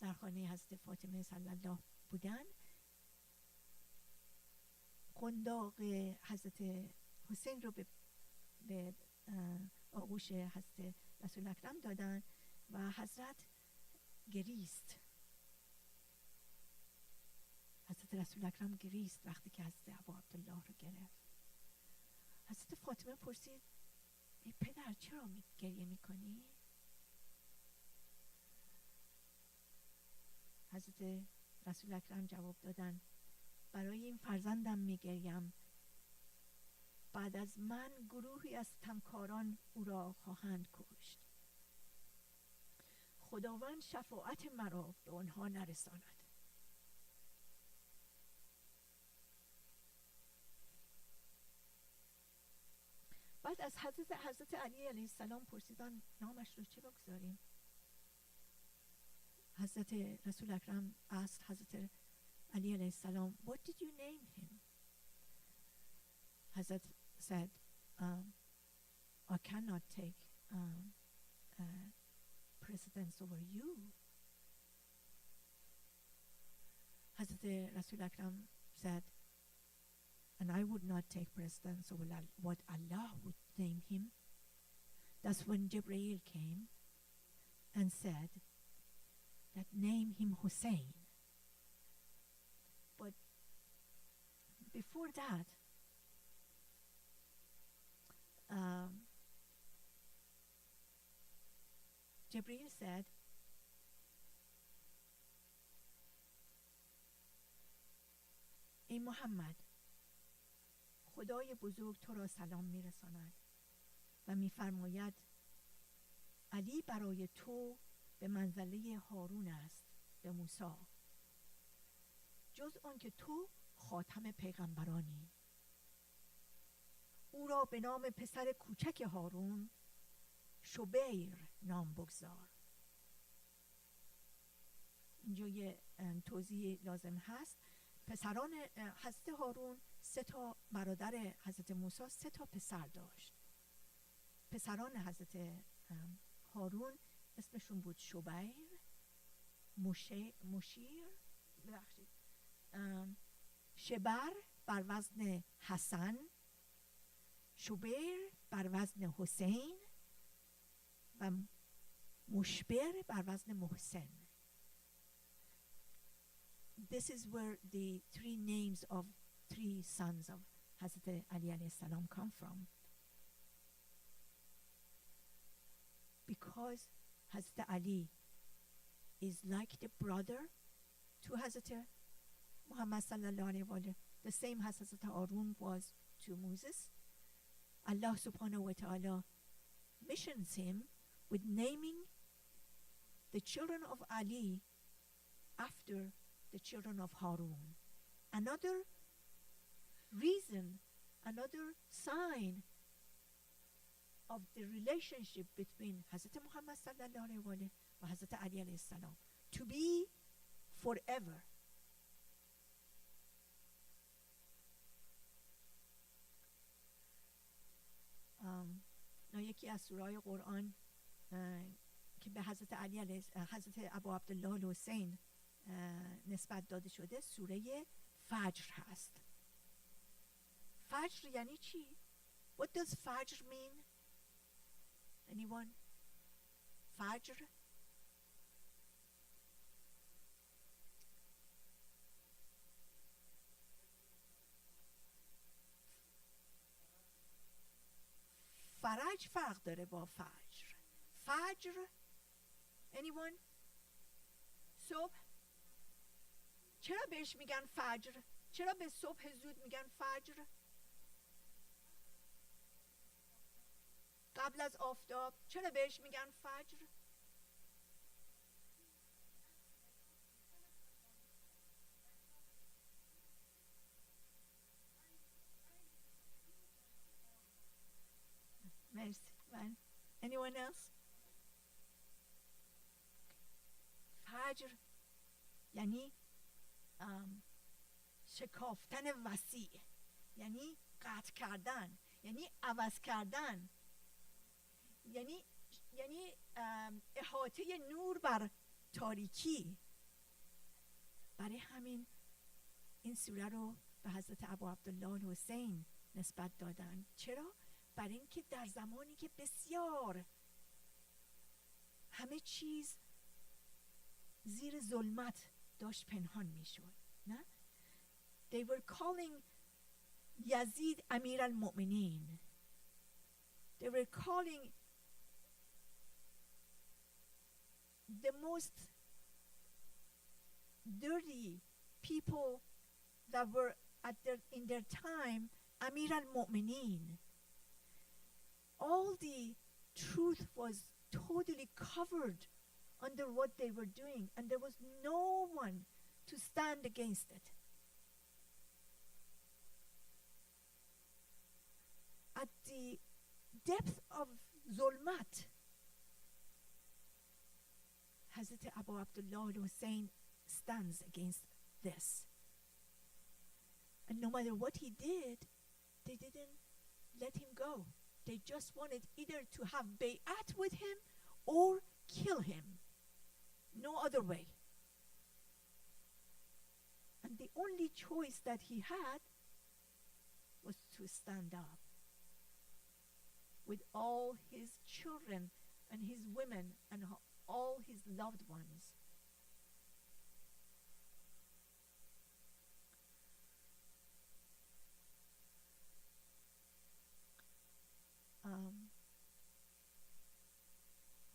در خانه حضرت فاطمه صلی الله بودن. قنداق حضرت حسین رو به آغوش حضرت رسول اکرم دادن و حضرت گریست. حضرت رسول اکرم گریست وقتی که حضرت ابو عبدالله رو گرفت. حضرت فاطمه پرسید ای پدر چرا گریه میکنی؟ حضرت رسول اکرم جواب دادن برای این فرزندم میگریم، بعد از من گروهی از ستمکاران او را خواهند کشت. خداوند شفاعت مرا به آنها نرساند. بعد از حضرت علی علیه السلام پرسیدن نامش رو چه بگذاریم؟ حضرت رسول اکرم asked حضرت علی علیه السلام, what did you name him? Hazrat said, I cannot take precedence over you. Hazrat Rasul Akram said, and I would not take precedence over what Allah would name him. That's when Jibreel came and said that name him Hussein. But before that, Jibreel said, ای محمد، خدای بزرگ تو را سلام میرساند و میفرماید علی برای تو به منزله هارون است به موسی، جز آن که تو خاتم پیغمبرانی. او را به نام پسر کوچک هارون شبیر نام بگذار. اینجا یه توضیح لازم هست. پسران حضرت هارون 3 برادر حضرت موسی 3 پسر داشت. پسران حضرت هارون اسمشون بود شبیر، مشیر، شبر بر وزن حسن، شبیر بر وزن حسین و مشبر بر وزن محسن. This is where the 3 names of 3 sons of Hazrat Ali alayhi salam come from. Because Hazrat Ali is like the brother to Hazrat Muhammad sallallahu alayhi wa sallam, the same as Hazrat Harun was to Moses. Allah subhanahu wa ta'ala missions him with naming the children of Ali after the children of Harun. Another reason, another sign of the relationship between Hazrat Muhammad sallallahu alayhi wa sallam and Hazrat Ali alayhi salam to be forever. یکی از سوره‌های قرآن که به حضرت علی علیه حضرت ابا عبدالله الحسین نسبت داده شده سوره فجر هست. فجر یعنی چی؟ What does فجر mean? Anyone? فجر؟ فرج فرق داره با فجر. فجر anyone؟ صبح؟ چرا بهش میگن فجر؟ چرا به صبح زود میگن فجر؟ قبل از آفتاب چرا بهش میگن فجر؟ مرسی. Anyone else? فجر یعنی شکافتن وسیع، یعنی قطع کردن، یعنی عوض کردن، یعنی احاطه نور بر تاریکی. برای همین این سوره رو به حضرت ابا عبدالله الحسین نسبت دادن. چرا؟ برای اینکه در زمانی که بسیار همه چیز زیر ظلمت داشت پنهان میشد، نه؟ They were calling Yazid Amir al-Mu'minin. They were calling the most dirty people that were in their time Amir al-Mu'minin. All the truth was totally covered under what they were doing, and there was no one to stand against it. At the depth of Zulmat, Hazrat Abu Abdullah al-Hussein stands against this. And no matter what he did, they didn't let him go. They just wanted either to have bay'at with him or kill him. No other way. And the only choice that he had was to stand up with all his children and his women and all his loved ones.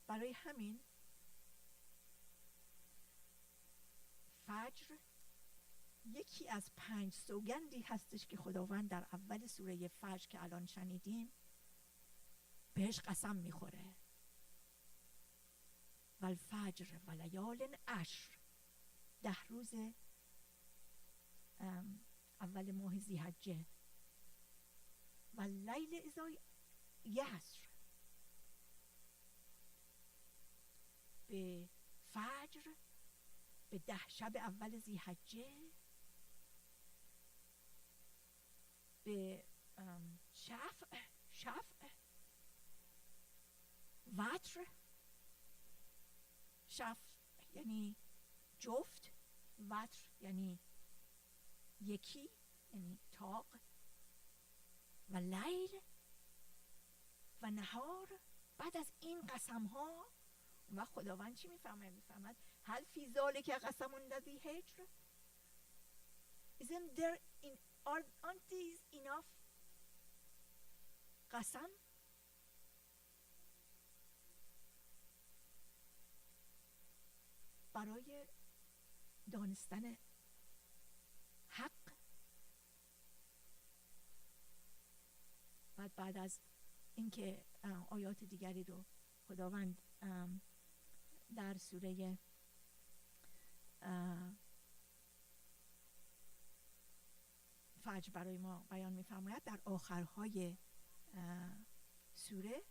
برای همین فجر یکی از 5 سوگندی هستش که خداوند در اول سوره فجر که الان شنیدیم بهش قسم میخوره. والفجر و لیال عشر، 10 روز اول ماه ذی‌حجه، و لیل اذا یسر، به فجر، به 10 شب اول ذی‌حجه، به شفع، وتر، شفع یعنی جفت، وتر یعنی یکی یعنی تاق، و لیل و نهار. بعد از این قسم ها و خداوند چی میفهمه؟ میفهمد هل فی ذالک قسم الذی هجر؟ Isn't there in aren't these enough قسم؟ برای دانستن حق. بعد از اینکه آیات دیگری رو خداوند در سوره فجر برای ما بیان می‌فرماید، در آخرهای سوره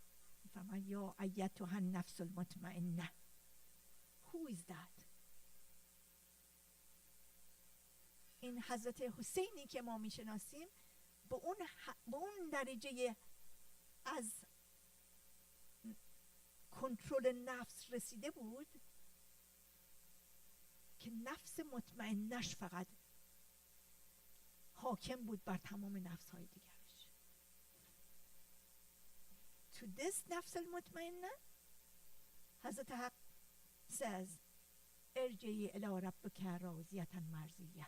می‌فرماید یا ایتها النفس المطمئنه. Who is that؟ این حضرت حسینی که ما میشناسیم به اون درجه از کنترل نفس رسیده بود که نفس مطمئنش فقط حاکم بود بر تمام نفس های دیگرش. To this نفس المطمئنه حضرت حق says ارجعی الی ربک راضیة مرضیة،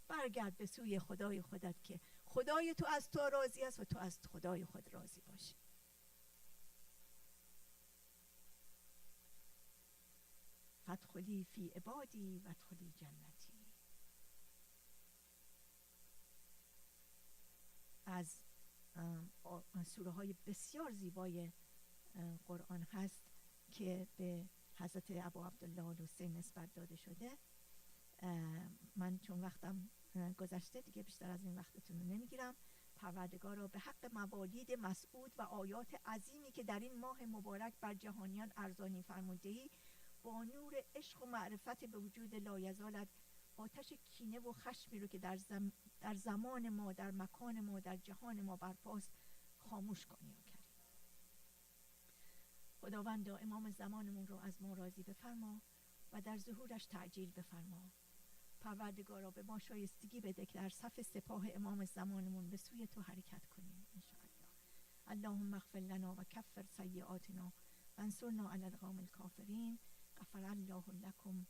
برگرد به سوی خدای خودت که خدای تو از تو راضی است و تو از خدای خود راضی باشی. فادخلی فی عبادی و ادخلی جنتی. از سوره های بسیار زیبای قرآن هست که به حضرت ابو عبدالله الحسین نسبت داده شده. من چون وقتم گذشته دیگه بیشتر از این وقتتون رو نمیگیرم. پروردگارا به حق موالید مسعود و آیات عظیمی که در این ماه مبارک بر جهانیان ارزانی فرموده‌ای، با نور عشق و معرفت به وجود لایزالت آتش کینه و خشمی رو که در زمان ما، در مکان ما، در جهان ما برپاست خاموش کنی یا کریم. خداوندا امام زمانمون رو از ما راضی بفرما و در ظهورش تعجیل بفرما. پروردگارا به ما شایستگی بده که در صف سپاه امام زمانمون به سوی تو حرکت کنیم انشاءالله. اللهم اغفر لنا و کفر سیئاتنا و انصرنا علی القوم الکافرین. غفر الله لکم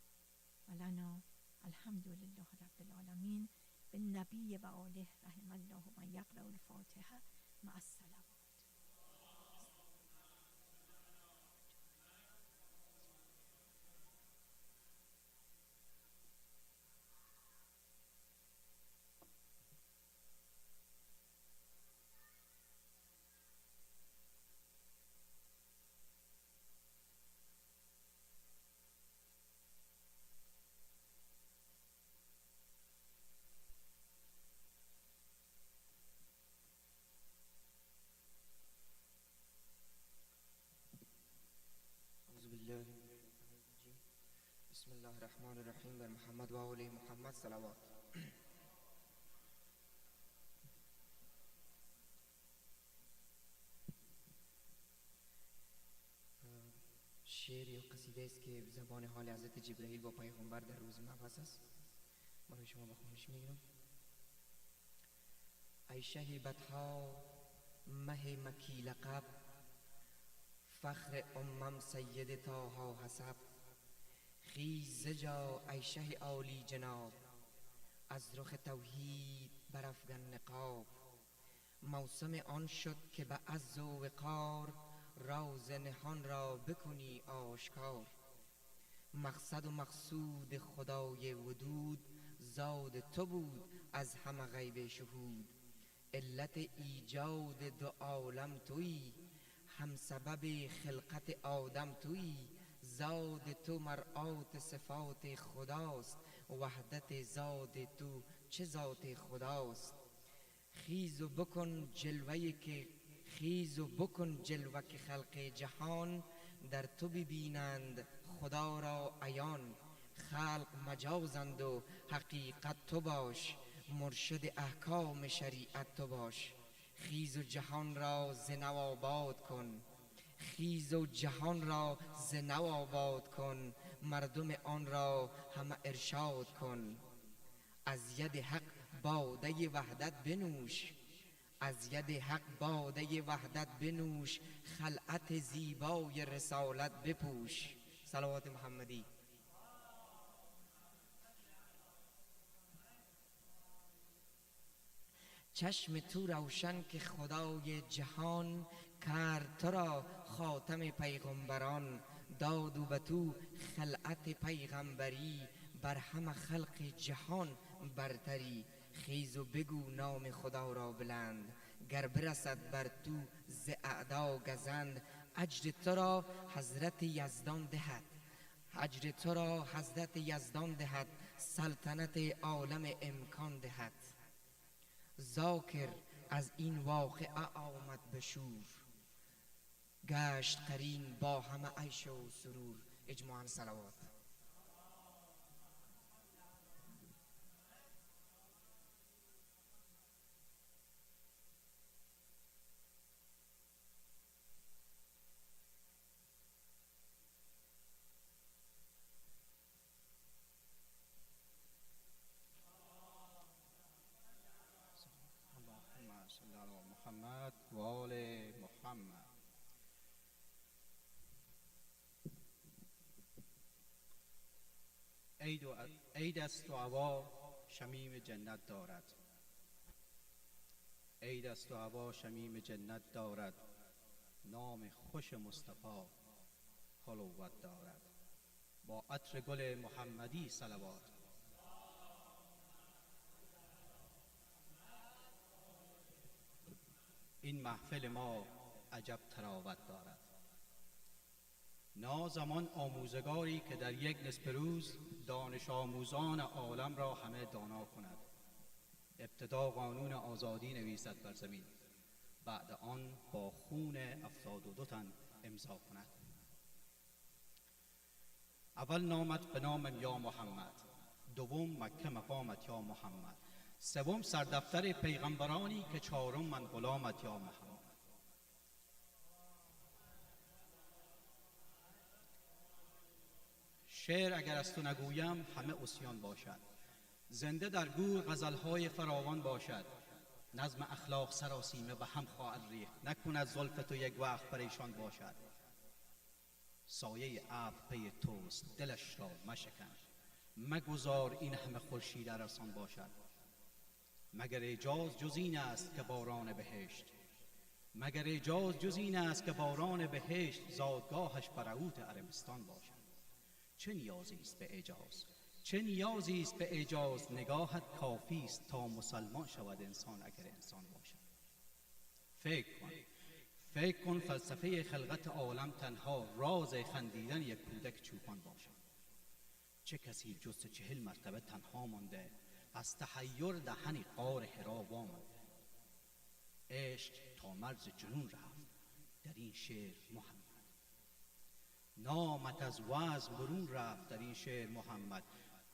و لنا. الحمد لله رب العالمین. به نبی و آله رحم الله من یقرأ الفاتحه مع الصلوات. بسم الله الرحمن الرحیم. بر محمد و آل محمد صلوات. شعر یا قصیده است که زبان حال حضرت جبرئیل با پیغمبر در روز مبعث است. برای شما بخونش میگیرم. ای شهیبتها مه مکی لقب، فخر امم سید طه حسب. خیز زجا ای شه عالی جناب، از رخ توحید برافگن نقاب. موسم آن شد که به عز و وقار، راز نهان را بکنی آشکار. مقصد و مقصود خدای ودود، زاد تو بود از همه غیب شهود. علت ایجاد دو عالم تویی، هم سبب خلقت آدم تویی. زاد تو مرآت صفات خداست، وحدت ذات تو چه ذات خداست. خیز و بکن جلوه که خلق جهان، در تو ببینند خدا را عیان. خلق مجازند و حقیقت تو باش، مرشد احکام شریعت تو باش. خیز و جهان را ز نو آباد کن، خیز و جهان را ز نو آباد کن. مردم آن را همه ارشاد کن. از ید حق باده وحدت بنوش، از ید حق باده وحدت بنوش. خلعت زیبای رسالت بپوش. صلوات محمدی. چشم تو روشن که خدای جهان کرد تو را خاتم پیغمبران. داد و به تو خلعت پیغمبری، بر همه خلق جهان برتری. خیز و بگو نام خدا را بلند، گر برسد بر تو ز اعدا گزند. اجر تو را حضرت یزدان دهد، اجر تو را حضرت یزدان دهد. سلطنت عالم امکان دهد. ذاکر از این واقعه آمد به شور، گشت قرین با همه عیش و سرور. اجماعاً صلوات. اللهم صل علی محمد و آل محمد. عید است و هوا شمیم جنت دارد. عید است و هوا شمیم جنت دارد. نام خوش مصطفی حلوت دارد. با عطر گل محمدی صلوات. این محفل ما عجب تراوت دارد. نازمان آموزگاری که در یک نصف روز دانش آموزان عالم را همه دانا کند. ابتدا قانون آزادی نویسد بر زمین، بعد آن با خون 72 تن امضا کند. اول نامت به نامم یا محمد، دوم مکه مقامت یا محمد، سوم سردفتر پیغمبرانی که چهارم من غلامت یا محمد. شعر اگر از تو نگویم همه عصیان باشد. زنده در گور غزلهای فراوان باشد. نظم اخلاق سراسیمه به هم خواهد ریخت، نکند زلف تو یک وقت پریشان باشد. سایه ابر پی توست دلش را مشکن، مگذار این همه خورشید ارسان باشد. مگر اعجاز جز این است که باران بهشت، مگر اعجاز جز این است که باران بهشت زادگاهش برعوت عربستان باشد. چه نیازی است به اعجاز، چه نیازی است به اعجاز، نگاهت کافی است تا مسلمان شود انسان اگر انسان باشد. فکر کن فلسفه خلقت عالم تنها راز خندیدن یک کودک چوپان باشد. چه کسی جز 40 مرتبه تنها مانده، از تحیر دهنی غار حرا وامانده. عشق تا مرز جنون رفت در این شعر محمد، نامت از وزن برون رفت در این شعر محمد.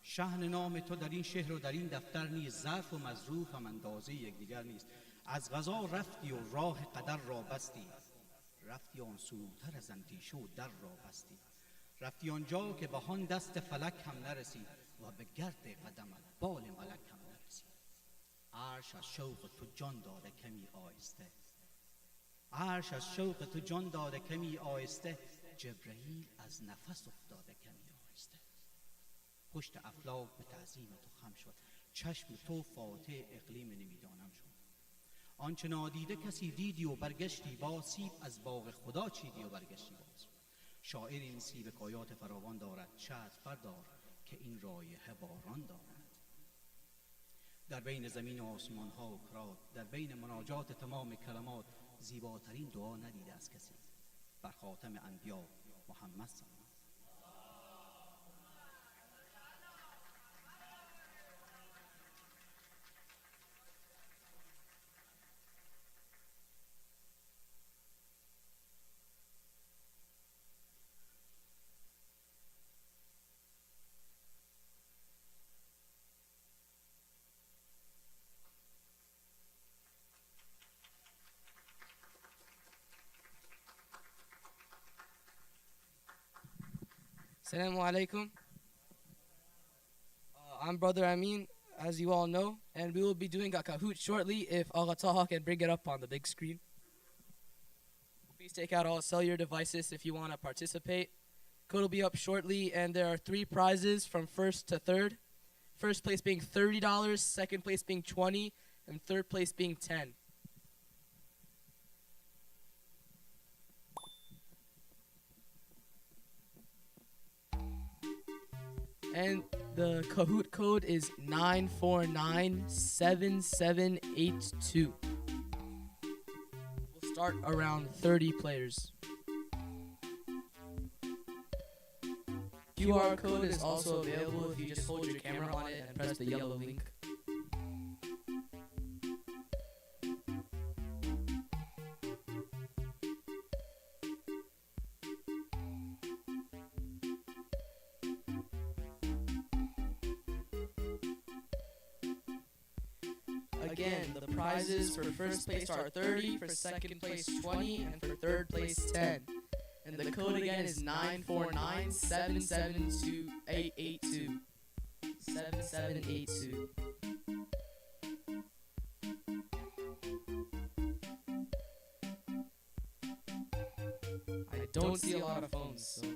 شأن نام تو در این شهر و در این دفتر نیست، ظرف و مظروف هم اندازه یکدیگر نیست. از قضا رفتی و راه قدر را بستی، رفتی آن سوتر از اندیشه و در را بستی. رفتی آنجا که به آن دست فلک هم نرسی، و به گرد قدمت بال ملک هم نرسی. عرش از شوق تو جان داده کمی آهسته، عرش از شوق تو جان داده کمی آهسته. جبرئیل از نفس افتاده کمی آهسته. پشت افلاک به تعظیم تو خم شد، چشم تو فاتح اقلیم نمیدانم شد. آنچه نادیده کسی دیدی و برگشتی باز، سیب از باغ خدا چیدی و برگشتی باز. شاعر این سیب کایات فراوان دارد، شاید بردار که این رایحه باران دارد. در بین زمین و آسمان ها و کرات، در بین مناجات تمام کلمات، زیباترین دعا ندیده از کسی بر خاتم انبیا محمد صلی الله علیه و Assalamu alaikum. I'm Brother Amin, as you all know, and we will be doing a Kahoot shortly if Agha Taha can bring it up on the big screen. Please take out all cellular devices if you want to participate. Code will be up shortly, and there are 3 prizes from first to third. First place being $30, second place being $20, and third place being 10. And the Kahoot code is 9497782. We'll start around 30 players. QR code is also available if you just hold your camera on it and press the yellow link. Again, the prizes for first place are 30, for second place 20, and for third place 10. And the code again is 949772882. 7782. I don't see a lot of phones, so.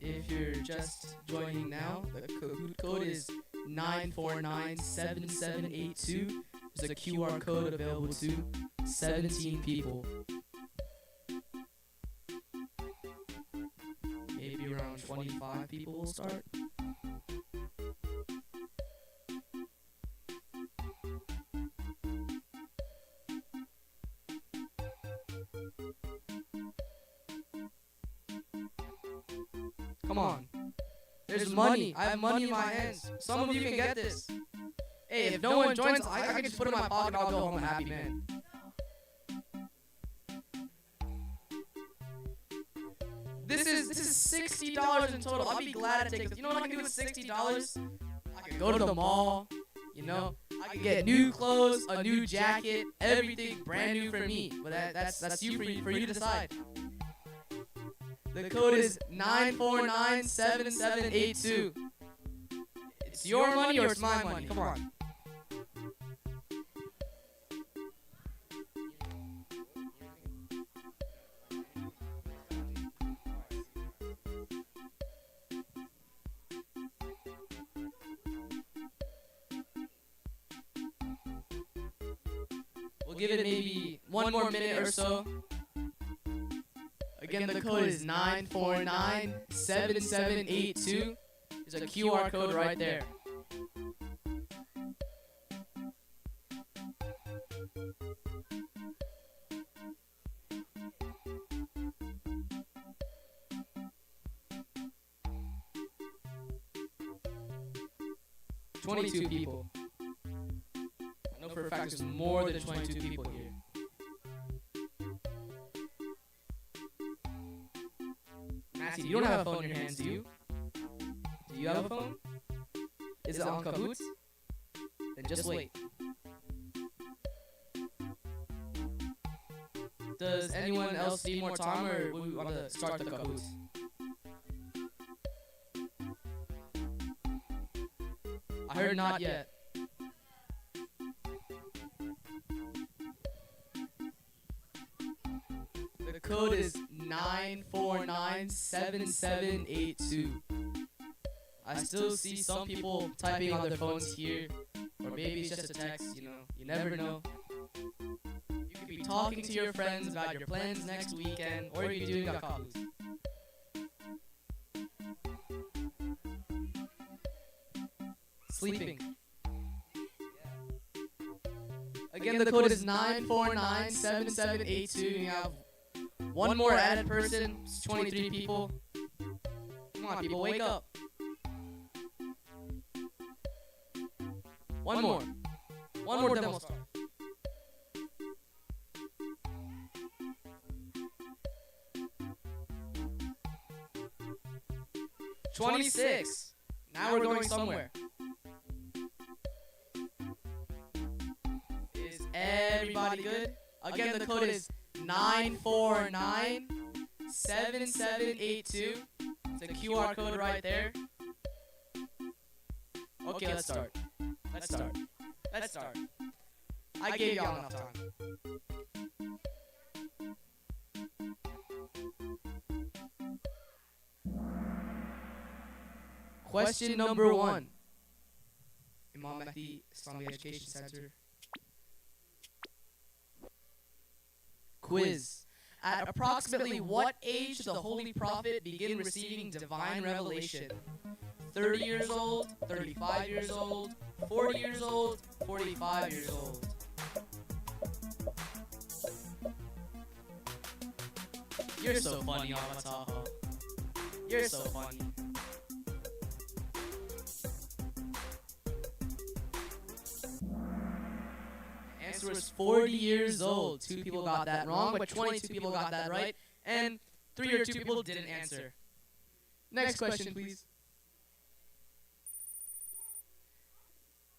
If you're just joining now, the Kahoot code is 9497782. There's a QR code available to 17 people. Maybe around 25 people will start. Come on. There's money. I have money in my hands. Some of you can get this. Hey, if no one joins, I can just put it in my pocket and I'll go home a happy man. This is $60 in total. I'll be glad to take this. You know what I can do with $60? I can go to the mall. You know, I can get new clothes, a new jacket, everything brand new for me. But that's you for you to decide. The code is 9497782. It's your money or it's my money. Come on. We'll give it maybe one more minute or so. Again, the code is 9497782. There's a QR code right there. $22 people. I know for a fact there's more than 22 people here. Massey, you don't have a phone in your hands, do you? Do you have a phone? Is it on Kahoot? Then just wait. Does anyone else need more time, or would we want to start the Kahoot? I heard not yet. The code is 9497782. I still see some people typing on their phones here, or maybe it's just a text, you know, you never know. You could be talking to your friends about your plans next weekend, or you could be doing a Kahoot. Sleeping. Again, the code is 9497782. You have one more added person. It's 23 people. Come on, people, wake up. One more. One more, then we'll start. $26. Now we're going somewhere. Is everybody good? Again, the code is 9497782. It's a QR code right there. Okay, let's start. I gave y'all enough time. Question number 1. Imam Mahdi Islamic Education Center. Quiz. At approximately what age did the Holy Prophet begin receiving divine revelation? 30 years old, 35 years old, 40 years old, 45 years old. You're so funny, Amataha. You're so funny. Answer was 40 years old. 2 people got that wrong, but 22 people got that right, and 3 or 2 people didn't answer. Next question, please.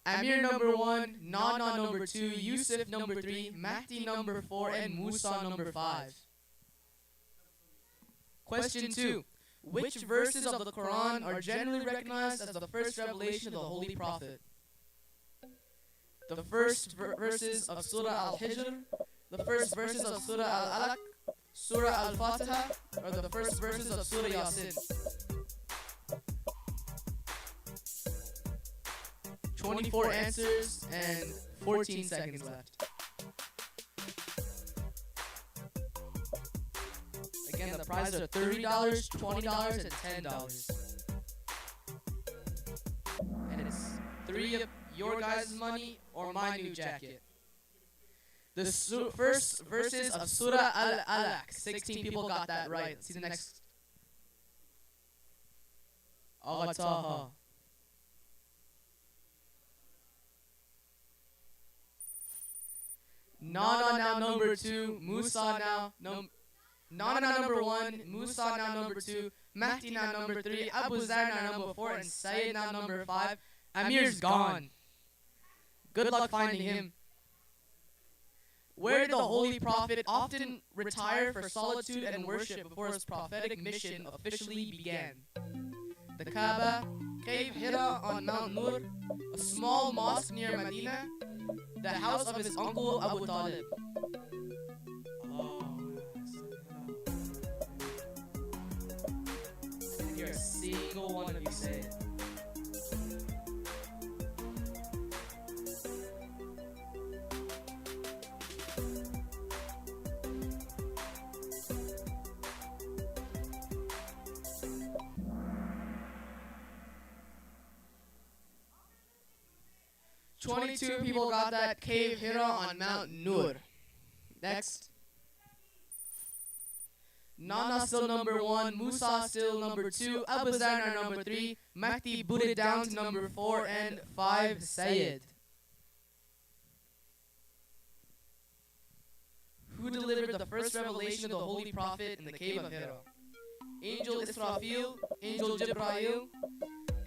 Amir number 1, Nana number 2, Yusuf number 3, Mahdi number 4, and Musa number 5. Question 2. Which verses of the Quran are generally recognized as the first revelation of the Holy Prophet? The first verses of Surah Al-Hijr, the first verses of Surah Al-Alaq, Surah Al-Fatiha, or the first verses of Surah Yasin? 24 answers and 14 seconds left. Again, the prizes are $30, $20, and $10. And it's 3 of your guys' money or my new jacket. The first verses of Surah Al-Alaq. 16 people got that right. Let's see the next. Taha. Nana now number 2, Musa now Nana now number 1, Musa now number 2, Mahdi now number 3, Abu Zar now number 4, and Sayyid now number 5. Amir's gone. Good luck finding him. Where did the Holy Prophet often retire for solitude and worship before his prophetic mission officially began? The Kaaba, Cave Hira on Mount Nur, a small mosque near Medina, the house of his uncle Abu Talib. I didn't hear a single one of you say it. Twenty-two people got that. Cave Hira on Mount Nur. Next. Nana still number 1, Musa still number 2, Abu Zar number 3, Mahdi booted down to number 4, and 5, Sayyid. Who delivered the first revelation of the Holy Prophet in the cave of Hira? Angel Israfil, Angel Jibrail,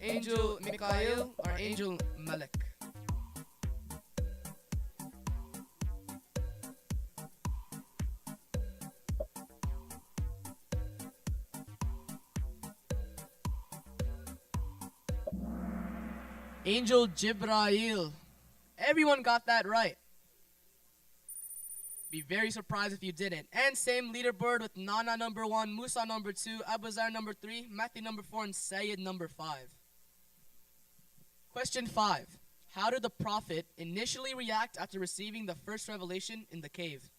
Angel Mikael, or Angel Malik? Angel Jibrail. Everyone got that right. Be very surprised if you didn't. And same leaderboard with Nana number 1, Musa number 2, Abu Zar number 3, Mahdi number 4, and Sayyid number 5. Question 5. How did the Prophet initially react after receiving the first revelation in the cave?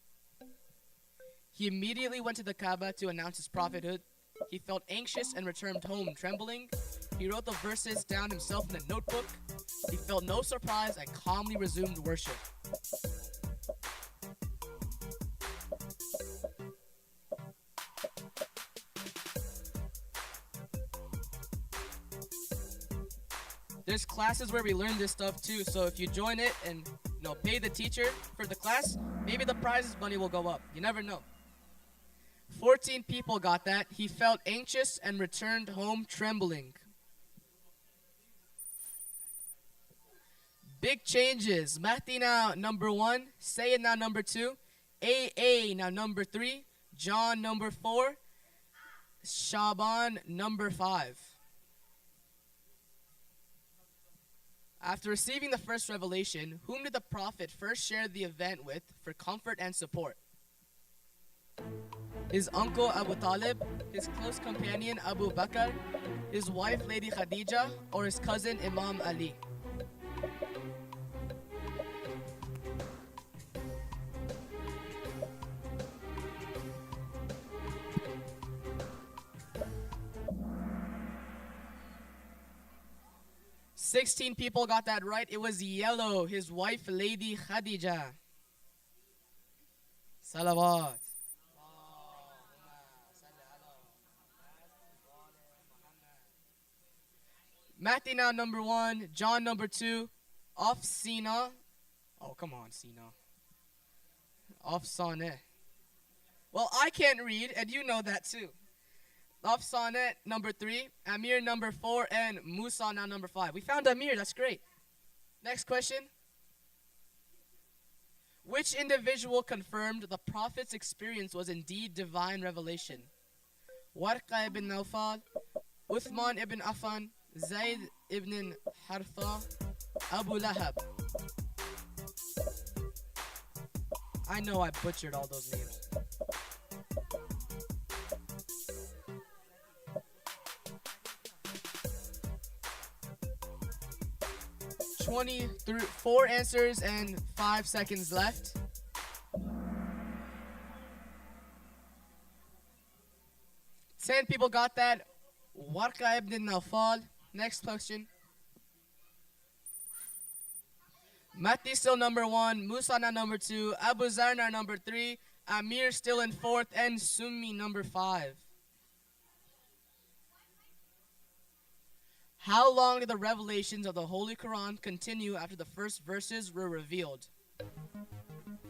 He immediately went to the Kaaba to announce his prophethood. He felt anxious and returned home trembling. He wrote the verses down himself in a notebook. He felt no surprise and calmly resumed worship. There's classes where we learn this stuff too, so if you join it and pay the teacher for the class, maybe the prize money will go up. You never know. 14 people got that. He felt anxious and returned home trembling. Big changes. Mahdi now number 1, Sayyid now number 2, AA, now number 3. John, number 4. Shaban, number 5. After receiving the first revelation, whom did the prophet first share the event with for comfort and support? His uncle Abu Talib, his close companion Abu Bakr, his wife Lady Khadija, or his cousin Imam Ali? "16 people got that right. It was yellow, his wife Lady Khadija. Salawat. Matthew now number 1, John number 2, off Sina. Oh, come on, Sina. Off Sonnet. Well, I can't read, and you know that too. Off Sonnet number 3, Amir number 4, and Musa now number 5. We found Amir, that's great. Next question. Which individual confirmed the prophet's experience was indeed divine revelation? Warqa ibn Nawfal, Uthman ibn Affan, Zayd ibn Hartha, Abu Lahab. I know I butchered all those names. 4 answers and 5 seconds left. Ten people got that. Warqa ibn Nawfal. Next question. Mati still number 1, Musa now number 2, Abu Zar now number 3, Amir still in 4th, and Summi number 5. How long did the revelations of the Holy Quran continue after the first verses were revealed?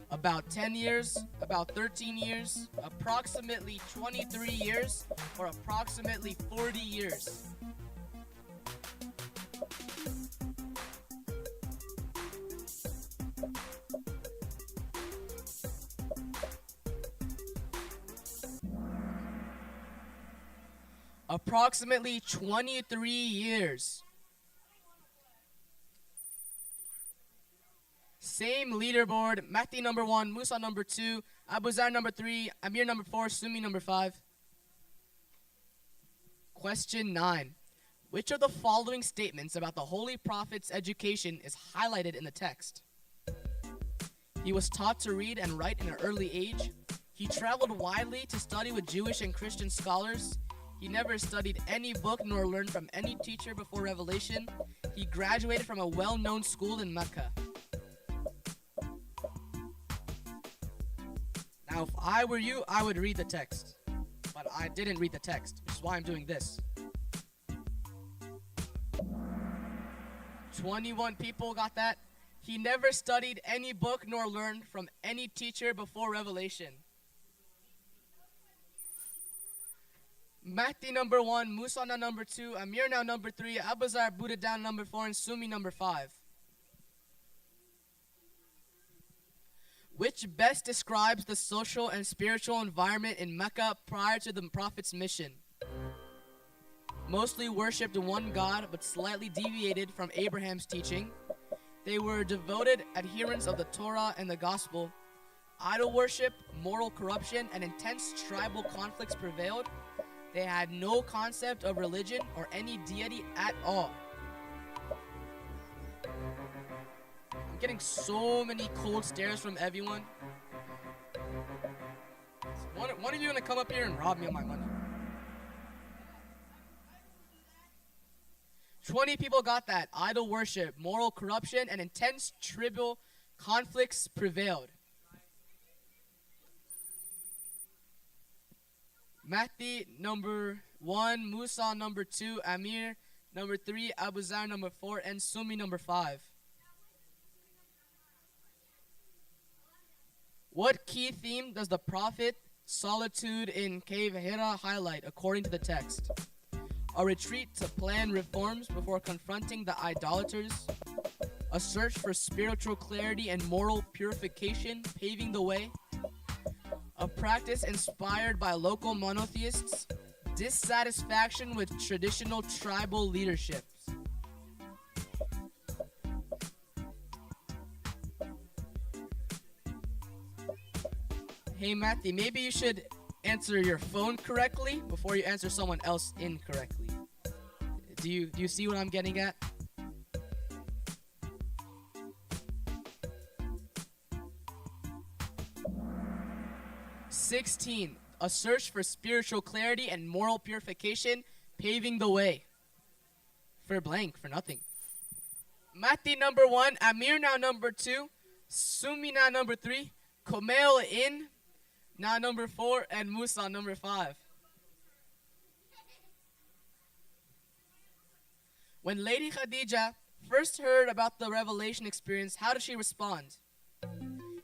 About 10 years, about 13 years, approximately 23 years, or approximately 40 years? Approximately 23 years. Same leaderboard. Mahdi number 1, Musa number 2, Abu Zar number 3, Amir number 4, Sumi number 5. Question 9. Which of the following statements about the Holy Prophet's education is highlighted in the text? He was taught to read and write in an early age. He traveled widely to study with Jewish and Christian scholars. He never studied any book nor learned from any teacher before revelation. He graduated from a well-known school in Mecca. Now, if I were you, I would read the text. But I didn't read the text, which is why I'm doing this. 21 people got that. He never studied any book nor learned from any teacher before revelation. Mahdi number 1, Musa now number 2, Amir now number 3, Abu Zar Buddha down number 4, and Sumi number 5. Which best describes the social and spiritual environment in Mecca prior to the Prophet's mission? Mostly worshipped one God, but slightly deviated from Abraham's teaching. They were devoted adherents of the Torah and the Gospel. Idol worship, moral corruption, and intense tribal conflicts prevailed. They had no concept of religion or any deity at all. I'm getting so many cold stares from everyone. One of you gonna come up here and rob me of my money? 20 people got that. Idol worship, moral corruption, and intense tribal conflicts prevailed. Mahdi number 1, Musa number 2, Amir number 3, Abu Zar number 4, and Sumi number 5. What key theme does the Prophet solitude in Cave Hira highlight according to the text? A retreat to plan reforms before confronting the idolaters, a search for spiritual clarity and moral purification paving the way, a practice inspired by local monotheists, dissatisfaction with traditional tribal leaderships. Hey Matthew, maybe you should answer your phone correctly before you answer someone else incorrectly. Do you see what I'm getting at? "16. A search for spiritual clarity and moral purification, paving the way." For blank, for nothing. Mati number 1, Amir now number 2, Sumi now number 3, Komel in now number 4, and Musa number 5. When Lady Khadija first heard about the revelation experience, how did she respond?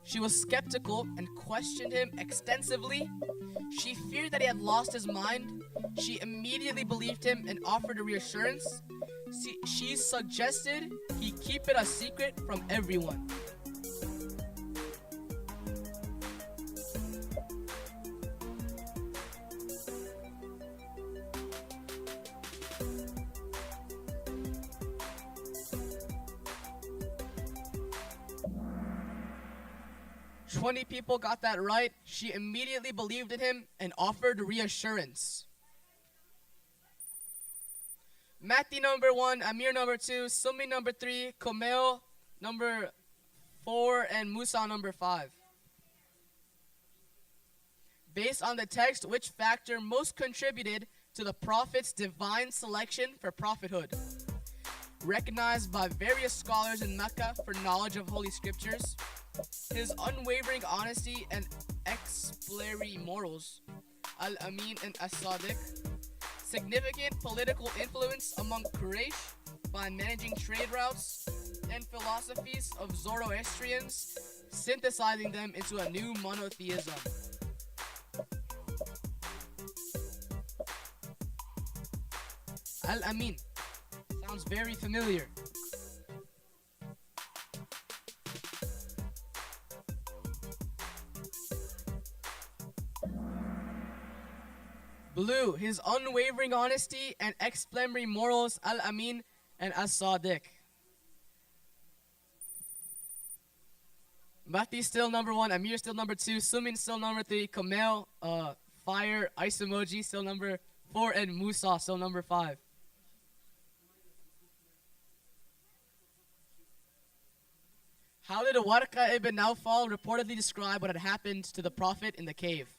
She was skeptical and questioned him extensively. She feared that he had lost his mind. She immediately believed him and offered a reassurance. She suggested he keep it a secret from everyone. "20 people got that right. She immediately believed in him and offered reassurance." Mati number 1, Amir number 2, Sumi number 3, Komeo number 4, and Musa number 5. Based on the text, which factor most contributed to the Prophet's divine selection for prophethood? Recognized by various scholars in Mecca for knowledge of Holy Scriptures, his unwavering honesty and exemplary morals, Al-Amin and As-Sadiq, significant political influence among Quraysh by managing trade routes, and philosophies of Zoroastrians, synthesizing them into a new monotheism. Al-Amin. Sounds very familiar. Blue, his unwavering honesty and exemplary morals, Al-Amin and As-Sadiq. Mahdi still number 1, Amir still number 2, Sumin still number 3, Kamel, fire, ice emoji still number 4, and Musa still number 5. How did Warqa ibn Nawfal reportedly describe what had happened to the Prophet in the cave?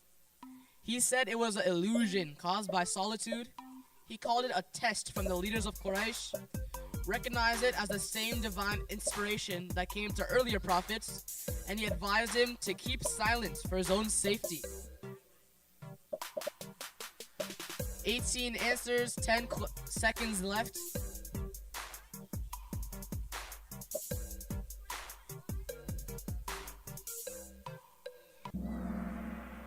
He said it was an illusion caused by solitude. He called it a test from the leaders of Quraysh, recognized it as the same divine inspiration that came to earlier prophets, and he advised him to keep silent for his own safety. 18 answers, 10 seconds left.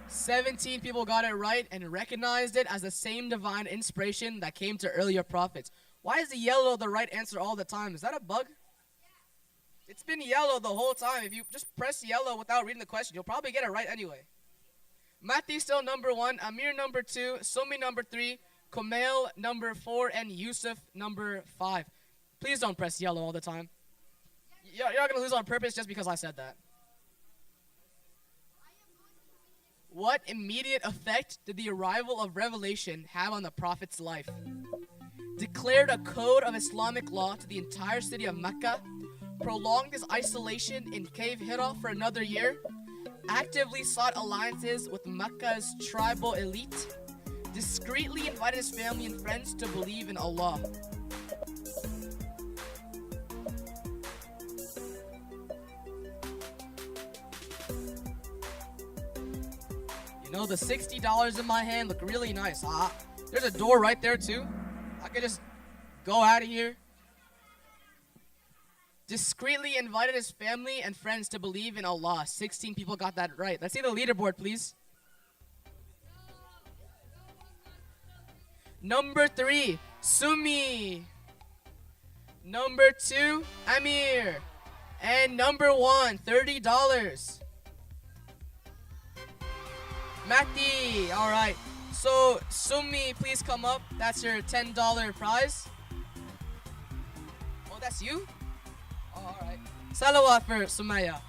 "17 people got it right and recognized it as the same divine inspiration that came to earlier prophets." Why is the yellow the right answer all the time? Is that a bug? It's been yellow the whole time. If you just press yellow without reading the question, you'll probably get it right anyway. Mati still number 1, Amir number 2, Sumi number 3, Komel number 4, and Yusuf number 5. Please don't press yellow all the time. You're not going to lose on purpose just because I said that. What immediate effect did the arrival of revelation have on the Prophet's life? Declared a code of Islamic law to the entire city of Mecca, prolonged his isolation in Cave Hira for another year, actively sought alliances with Mecca's tribal elite, discreetly invited his family and friends to believe in Allah. You know, the $60 in my hand look really nice. There's a door right there too. I could just go out of here. Discreetly invited his family and friends to believe in Allah. 16 people got that right. Let's see the leaderboard, please. Number 3, Sumi. Number 2, Amir. And number 1, $30. Matty. All right. So, Sumi, please come up. That's your $10 prize. Oh, that's you? Oh, all right. Salawat for Sumaya.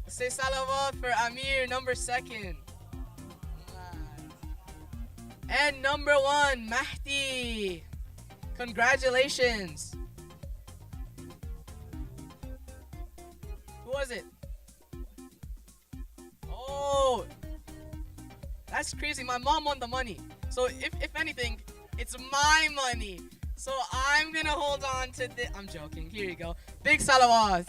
Say salawat for Amir, number 2. And number 1, Mahdi. Congratulations. Who was it? Oh, that's crazy. My mom won the money. So if anything, it's my money. So I'm gonna hold on to this. I'm joking. Here you go. Big salawat.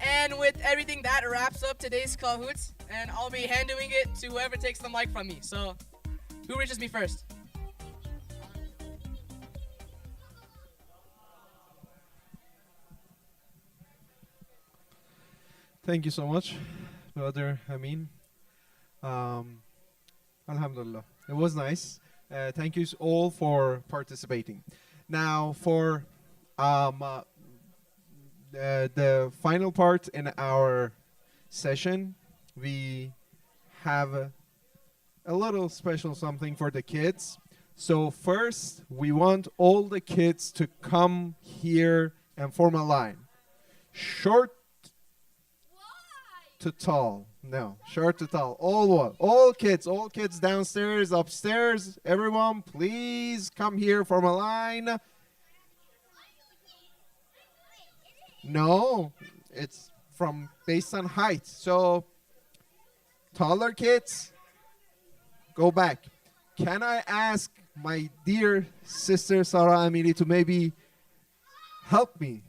And with everything, that wraps up today's Kahoots. And I'll be handing it to whoever takes the mic from me. So, who reaches me first? Thank you so much, Brother Amin. Alhamdulillah. It was nice. Thank you all for participating. Now, for the final part in our session, we have a little special something for the kids. So first, we want all the kids to come here and form a line. Short to tall. No, short to tall. All kids downstairs, upstairs. Everyone, please come here, form a line. No, it's from based on height. So taller kids, go back. Can I ask my dear sister Sarah Amiri to maybe help me?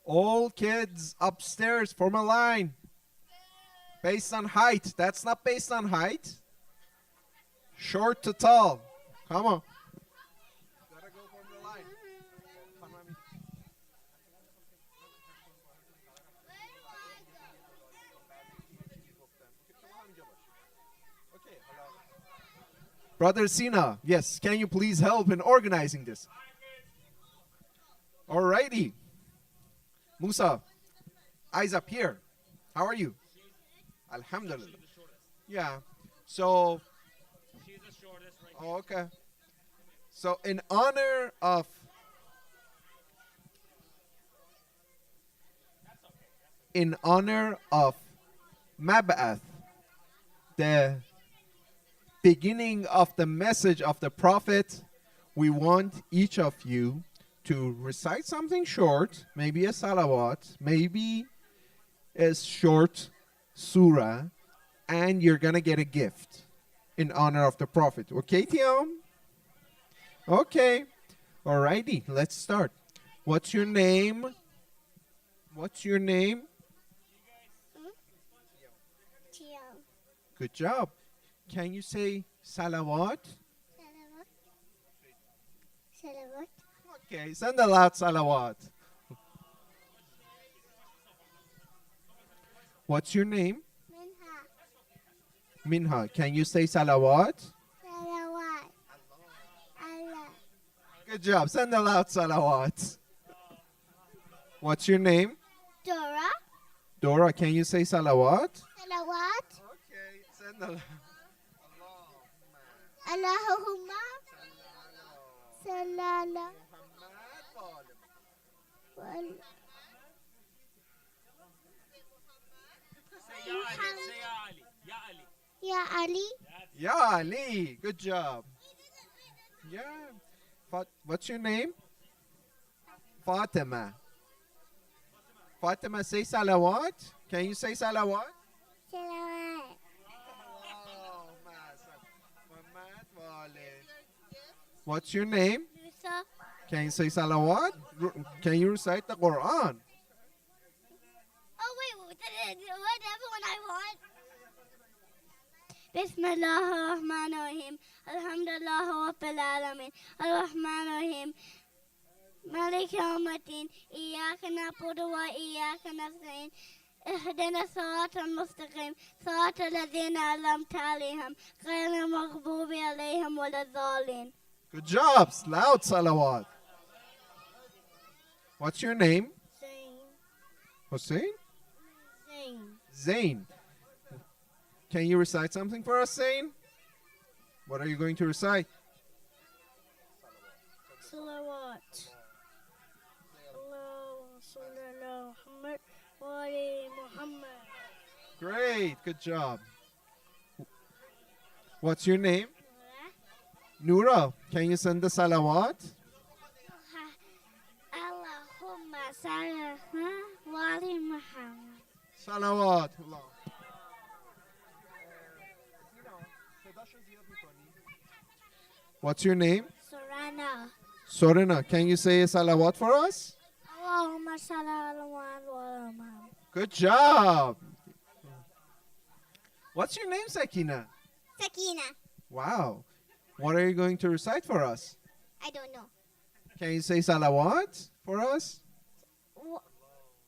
All kids upstairs, form a line. Based on height. That's not based on height. Short to tall. Come on. Gotta go form the line. Come on. Brother Sina, yes, can you please help in organizing this? Alrighty. Musa, eyes up here. How are you? Alhamdulillah. Yeah. So. She's the shortest right here. Okay. So in honor of Mab'ath, the beginning of the message of the Prophet, we want each of you to recite something short, maybe a salawat, maybe a short surah, and you're gonna get a gift in honor of the Prophet. Okay, Tiam? Okay. Alrighty, let's start. What's your name? What's your name? Tiam. Good job. Can you say salawat? Salawat. Okay, send a loud salawat. What's your name? Minha. Minha. Can you say salawat? Salawat. Allah. Good job. Send a loud salawat. What's your name? Dora. Dora, can you say salawat? Salawat. Okay, send a Allahumma. Salala. Ya Ali. Ya Ali. Good job. Yeah. What's your name? Fatima. Fatima, say salawat. Can you say salawat? Salawat. What's your name? Musa. Can you say salawat? Can you recite the Quran? Oh wait, whatever one I want. Bismillah ar-Rahman ar-Rahim. Alhamdulillah Rabbil Alamin. Ar-Rahman ar-Rahim. مالك يوم الدين إياك نعبد نعبد وإياك نستعين اهدنا الصراط المستقيم صراط الذين أنعمت عليهم غير المغضوب عليهم ولا الضالين. Good jobs. Loud salawat. What's your name? Hussein? Zain. Can you recite something for us, Zain? What are you going to recite? صلوات اللهم صل على محمد وآل محمد. Great. Good job. What's your name? Noura. Can you send the salawat? اللهم صل على وآل محمد. Salawat. Allah. What's your name? Sorana. Sorena. Can you say a salawat for us? اللهم صل على وآل محمد. Good job. What's your name, Sakina? Sakina. Wow. What are you going to recite for us? I don't know. Can you say salawat for us?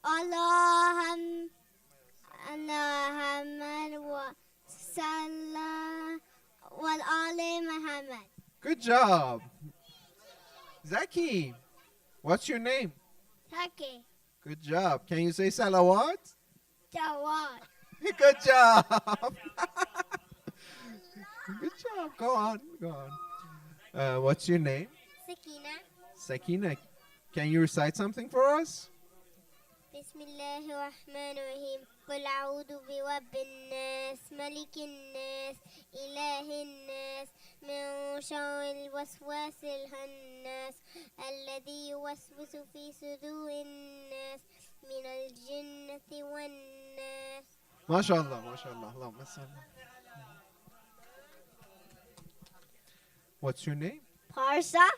اللهم محمد وصلى وآل محمد. Good job. Zaki, what's your name? Turkey. Good job. Can you say salawat? Jawad. Good job. Good job. Go on. Go on. What's your name? Sakina. Sakina. Can you recite something for us? بسم الله الرحمن الرحيم قل أعوذ برب الناس ملك الناس إله الناس من شر الوسواس الخناس الذي يوسوس في صدور الناس من الجنة والناس. ما شاء الله ما شاء الله اللهم صل. What's your name? Parsa.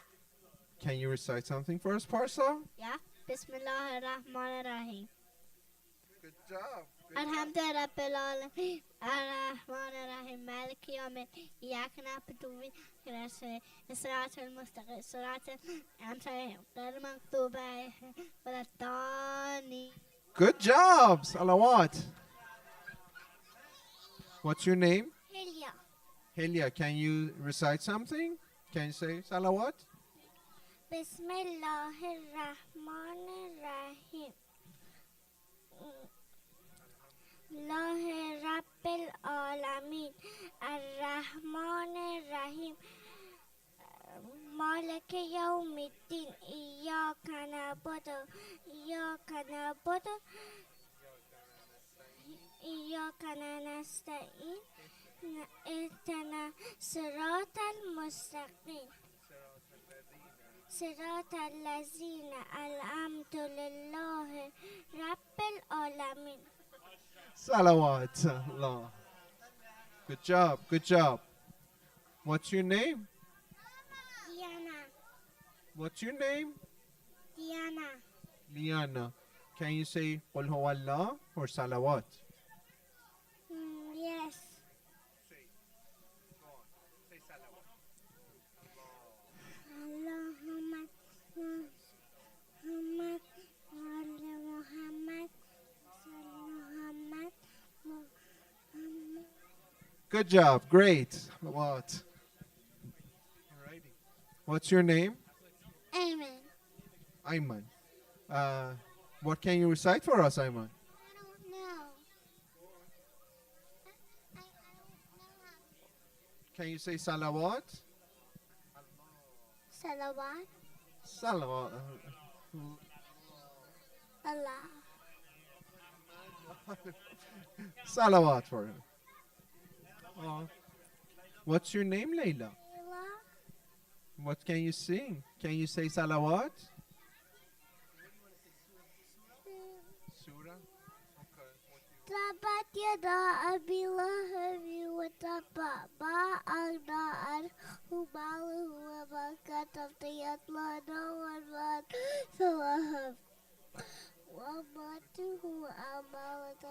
Can you recite something for us, Parsa? Yeah. بسم الله الرحمن الرحيم. Good job. الحمد لله رب العالمين الرحمن الرحيم مالك يوم الدين إياك نعبد وإياك نستعين الصراط المستقيم صراط الأنعمت عليهم غير المغضوب عليهم ولا الضالين. Good job. Salawat. What's your name? Helia. Helia, can you recite something? Can you say salawat? بسم الله الرحمن الرحيم الله رب العالمين الرحمن الرحيم مالك يوم الدين إياك نعبد إياك نستعين اهدنا صراط المستقيم صراط الذين أنعمت لله رب العالمين. Salawat. Allah. Good job. Good job. What's your name? Diana. What's your name? Diana. Liana. Can you say Qul huwa Allah or salawat? Yes. اللهم محمد وعلى محمد محمد. Good job. Great. Salawat. Alrighty. What's your name? Amen. Ayman. What can you recite for us, Ayman? I don't know. Can you say salawat? Salawat. Salawat. Allah. Salawat for him. What's your name, Layla? What can you sing? Can you say salawat? Surah? تبت يدا أبي لهب وتب ما أغنى عنه ماله وما كسب سيصلى نارا ذات وامرأته حمالة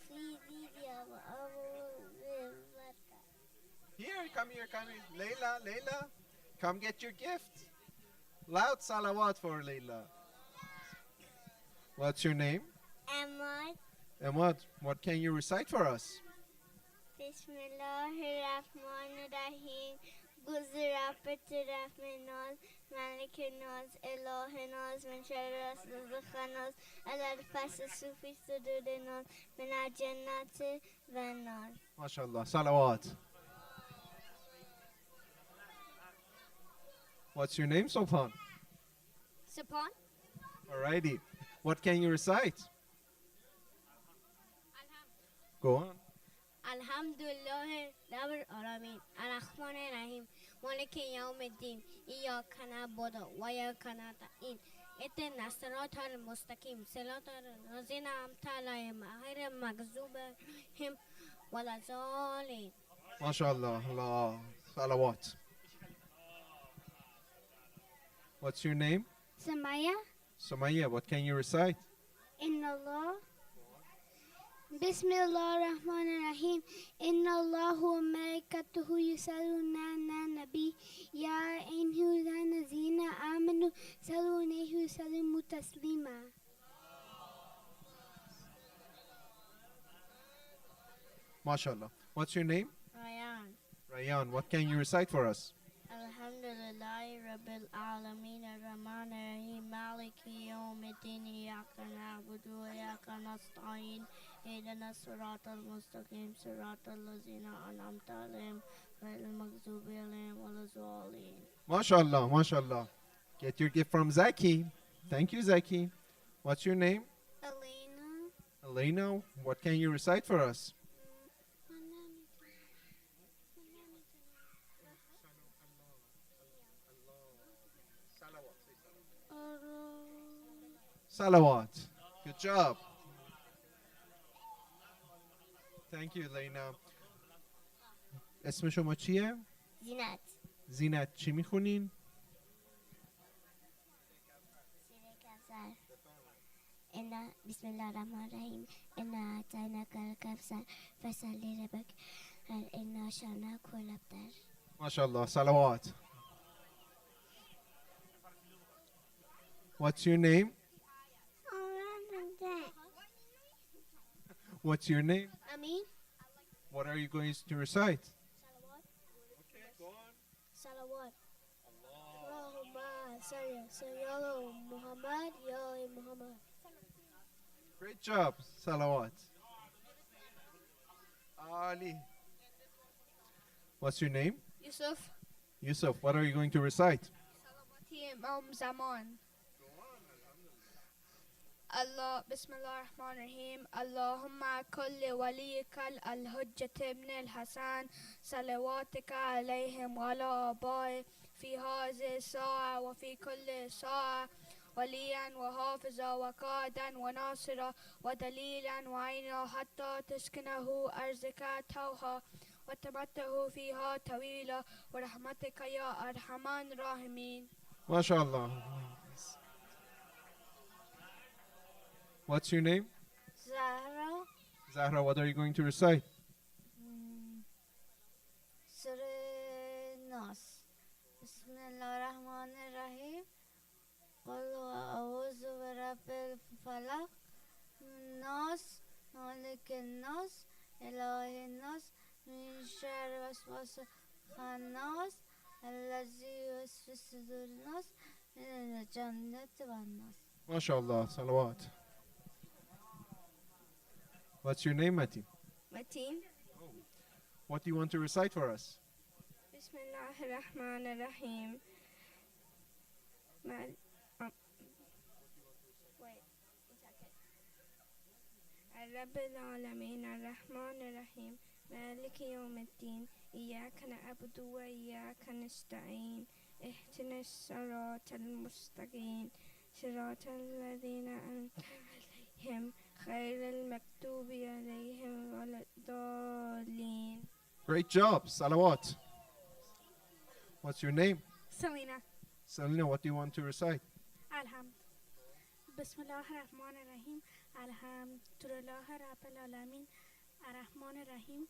في جيدها وأمره Here, come here. Layla. Come get your gift. Loud salawat for Layla. What's your name? Ahmad. Ahmad, what can you recite for us? Bismillahirrahmanirrahim. Guzurapetirafinos, Malikinos, Elohinos, Mencheras, Zuzanos, Alarfas, Sufi Sududinos, Menajannati, Venos. MashaAllah. Salawat. What's your name, Sofan? Sapon? Alrighty. What can you recite? Go on. Alhamdulillah, Rabbil Alamin, Ar-Rahman Rahim, Maliki Yawmiddin, Iyyaka na'budu wa iyyaka nasta'in. Ihdina as-siratal mustaqim, siratal ladzina an'amta 'alayhim, ghayril maghdubi 'alayhim waladdallin. MashaAllah. Allah. Salawat. What's your name? Samaya, Sumaya, what can you recite? Inna Allah. Bismillah ar-Rahman ar-Rahim. Inna Allahu wa malaikatuhu yusalluna 'alan nabi. Ya ayyuhallazina amanu sallu 'alayhi wa sallimu taslima. MashaAllah. What's your name? Ryan. Rayan, what can you recite for us? Alhamdulillahi Rabbil Alameen Ar-Rahman Ar-Rahim Maliki Yawmiddin Iyyaka na'budu wa iyyaka nasta'in Ihdina as-siratal mustaqim siratal ladzina an'amta 'alayhim ghayril maghdubi 'alayhim waladdallin. MashaAllah. MashaAllah. Get your gift from Zaki. Thank you, Zaki. What's your name? Elena. Elena, what can you recite for us? Salawat. Good job. Thank you, Elena. اسم شما چیه؟ Zinat. زینت. چی میخونین؟ Sire Kawsar. Inna Bismillah ar-Rahman ar-Rahim. Inna atainaka al-Kawsar fasalli rabbak. Inna shanaka huwal abtar. MashaAllah. Salawat. What's your name? What's your name? Amin. What are you going to recite? Salawat. Salawat. Allahumma salli ala Muhammad ya Muhammad. Great job. Salawat. Ali. What's your name? Yusuf. Yusuf. What are you going to recite? Salawati Zaman. Allah, Bismillah ar-Rahman ar-Rahim. Allahumma kulli waliyikal al-Hujjat ibn al-Hasan salawatika alayhim wa ala abai fi hazi sa'a wa fi kulli sa'a waliyan wa hafiza wa qadan wa nasira wa dalilan wa aina hatta taskinahu arzika tawha wa tamattahu fiha tawila wa rahmatika ya arhaman rahimin. MashaAllah. What's your name? Zahra. Zahra, what are you going to recite? Surah Nas. Bismillahirrahmanirrahim. Qul a'udhu birabbil falaq. Nas. Malikin nas. Ilahin nas. Min sharri waswasil khannas. Allazi yuwaswisu fi sudurin nas. Min al-jannati wan nas. MashaAllah. Salawat. What's your name, Mati? Mateen. What do you want to recite for us? Bismillahirrahmanirrahim. Wait, it's okay. Rabbil Alameen Ar-Rahman Ar-Rahim Maliki Yawmiddin Iyyaka na'budu wa iyyaka nasta'in Ihdina as-siratal mustaqim siratal ladzina an'amta 'alayhim ghayril maghdubi 'alayhim waladdallin. Great job. Salawat. What's your name? Selena. Selena, what do you want to recite? Alhamd. Bismillah ar-Rahman ar-Rahim. Alhamdulillah Rabbil Alamin. Ar-Rahman ar-Rahim.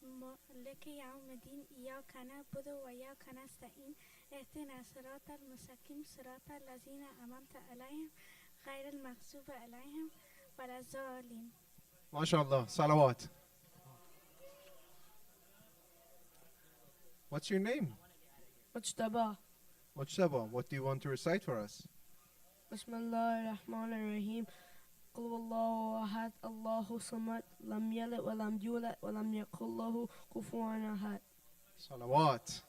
Maliki Yawmiddin. Iyyaka na'budu wa iyyaka nasta'in. Ihdina as-siratal mustaqim siratal ladzina an'amta 'alayhim غير المغضوب عليهم ولا الضالين. MashaAllah. Salawat. What's your name? مجتبى. Mujtaba. What do you want to recite for us? بسم الله الرحمن الرحيم. قل والله أحد الله الصمد لم يلد ولم يولد ولم يكن له كفوا أحد. Salawat.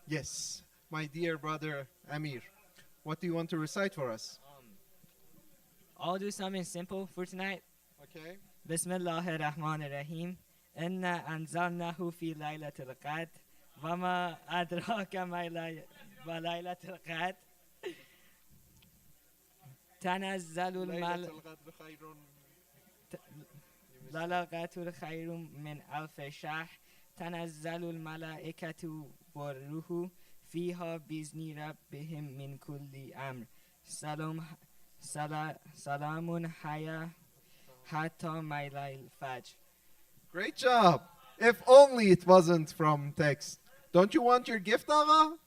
Yes, my dear brother Amir, what do you want to recite for us? I'll do something simple for tonight. Okay. Bismillahir Rahmanir Rahim. Inna anzalnahu fi laylatil qadr. Wama adraka ma laylatil qadr. Tanazzalul malaikatu khayrun min alfi shahr. Tanazzalul malaikatu والروح فيها بإذن ربهم من كل أمر سلام حتى مطلع الفجر. Great job. If only it wasn't from text. Don't you want your gift, Agha?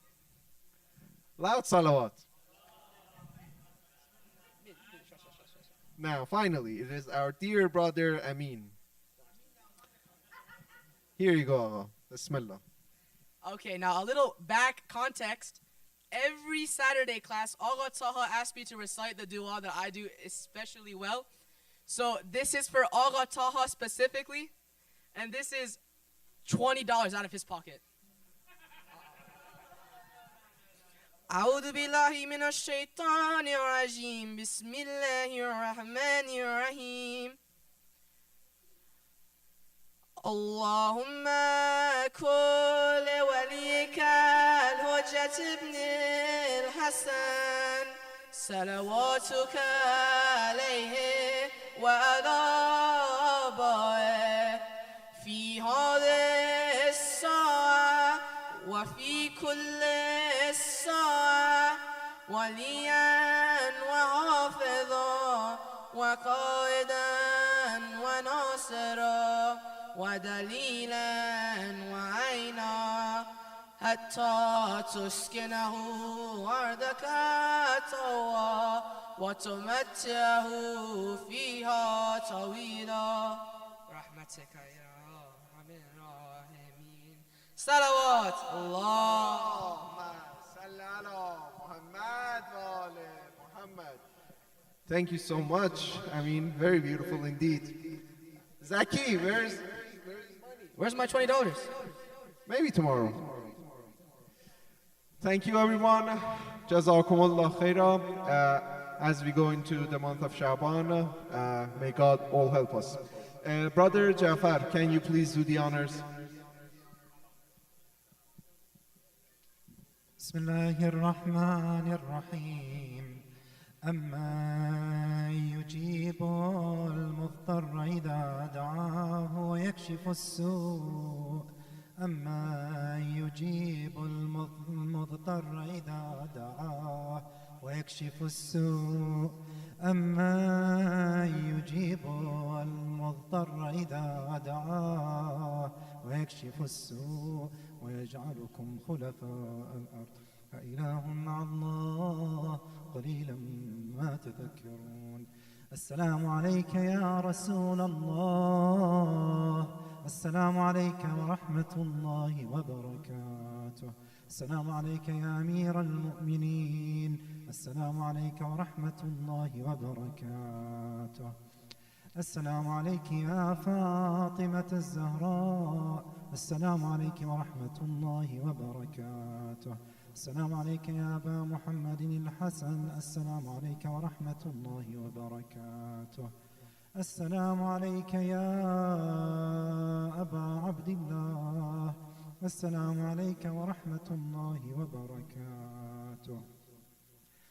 Loud salawat. Now, finally, it is our dear brother Amin. Here you go, Agha. Bismillah. Okay, now a little back context. Every Saturday class, Allah Taha asked me to recite the dua that I do especially well. So this is for Allah Taha specifically, and this is $20 out of his pocket. أعوذ بالله من الشيطان الرجيم بسم الله الرحمن الرحيم اللهم كل وليك الحجة ابن الحسن صلواتك عليه وعلى آبائه في هذه الساعة وفي كل الساعة وليا وحافظا وقائدا وناصرا ودليلا وعينا حتى تسكنه أرضك طوى وتمتعه فيها طويلا رحمتك يا أرحم الراحمين. صلوات الله. Thank you so much. I mean, very beautiful indeed. Zaki, Where's my $20? maybe tomorrow. Thank you, everyone. Jazakumullah khaira. As we go into the month of Sha'ban, may God all help us. Brother Jafar, can you please do the honors? بسم الله الرحمن الرحيم أما يجيب المضطر إذا دعاه ويكشف السوء أما يجيب المضطر إذا دعاه ويكشف السوء أما يجيب المضطر إذا دعاه ويكشف السوء ويجعلكم خلفاء الأرض أإله مع الله قليلا ما تذكرون. السلام عليك يا رسول الله. السلام عليك ورحمة الله وبركاته. السلام عليك يا أمير المؤمنين. السلام عليك ورحمة الله وبركاته. السلام عليك يا فاطمة الزهراء. السلام عليك ورحمة الله وبركاته. السلام عليك يا أبا محمد الحسن. السلام عليك ورحمة الله وبركاته. السلام عليك يا أبا عبد الله. السلام عليك ورحمة الله وبركاته.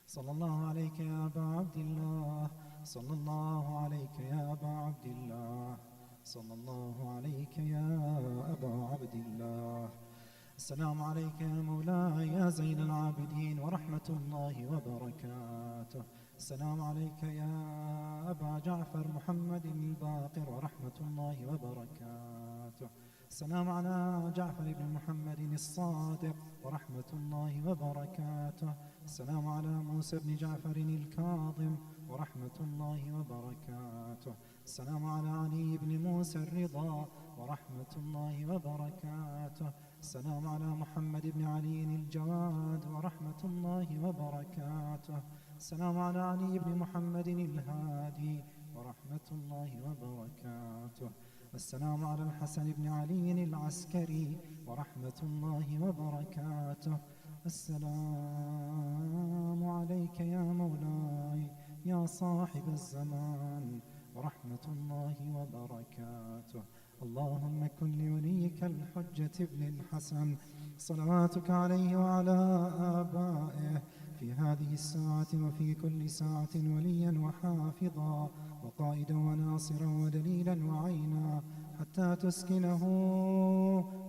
صلى الله عليك يا أبا عبد الله. صلى الله عليك يا أبا عبد الله. صلى الله عليك يا أبا عبد الله. السلام عليك يا مولاي يا زين العابدين ورحمة الله وبركاته. السلام عليك يا أبا جعفر محمد الباقر ورحمة الله وبركاته. السلام على جعفر بن محمد الصادق ورحمة الله وبركاته. السلام على موسى بن جعفر الكاظم ورحمة الله وبركاته. السلام على علي بن موسى الرضا ورحمة الله وبركاته. السلام على محمد بن علي الجواد ورحمة الله وبركاته. السلام على علي بن محمد الهادي ورحمة الله وبركاته. السلام على الحسن بن علي العسكري ورحمة الله وبركاته. السلام عليك يا مولاي يا صاحب الزمان ورحمة الله وبركاته. اللهم كن لوليك الحجة ابن الحسن صلواتك عليه وعلى آبائه في هذه الساعة وفي كل ساعة وليا وحافظا وقائدا وناصرا ودليلا وعينا حتى تسكنه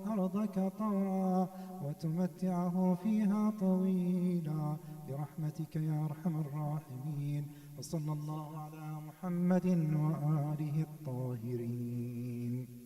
أرضك طوعا وتمتعه فيها طويلا برحمتك يا أرحم الراحمين. وصلى الله على محمد وآله الطاهرين.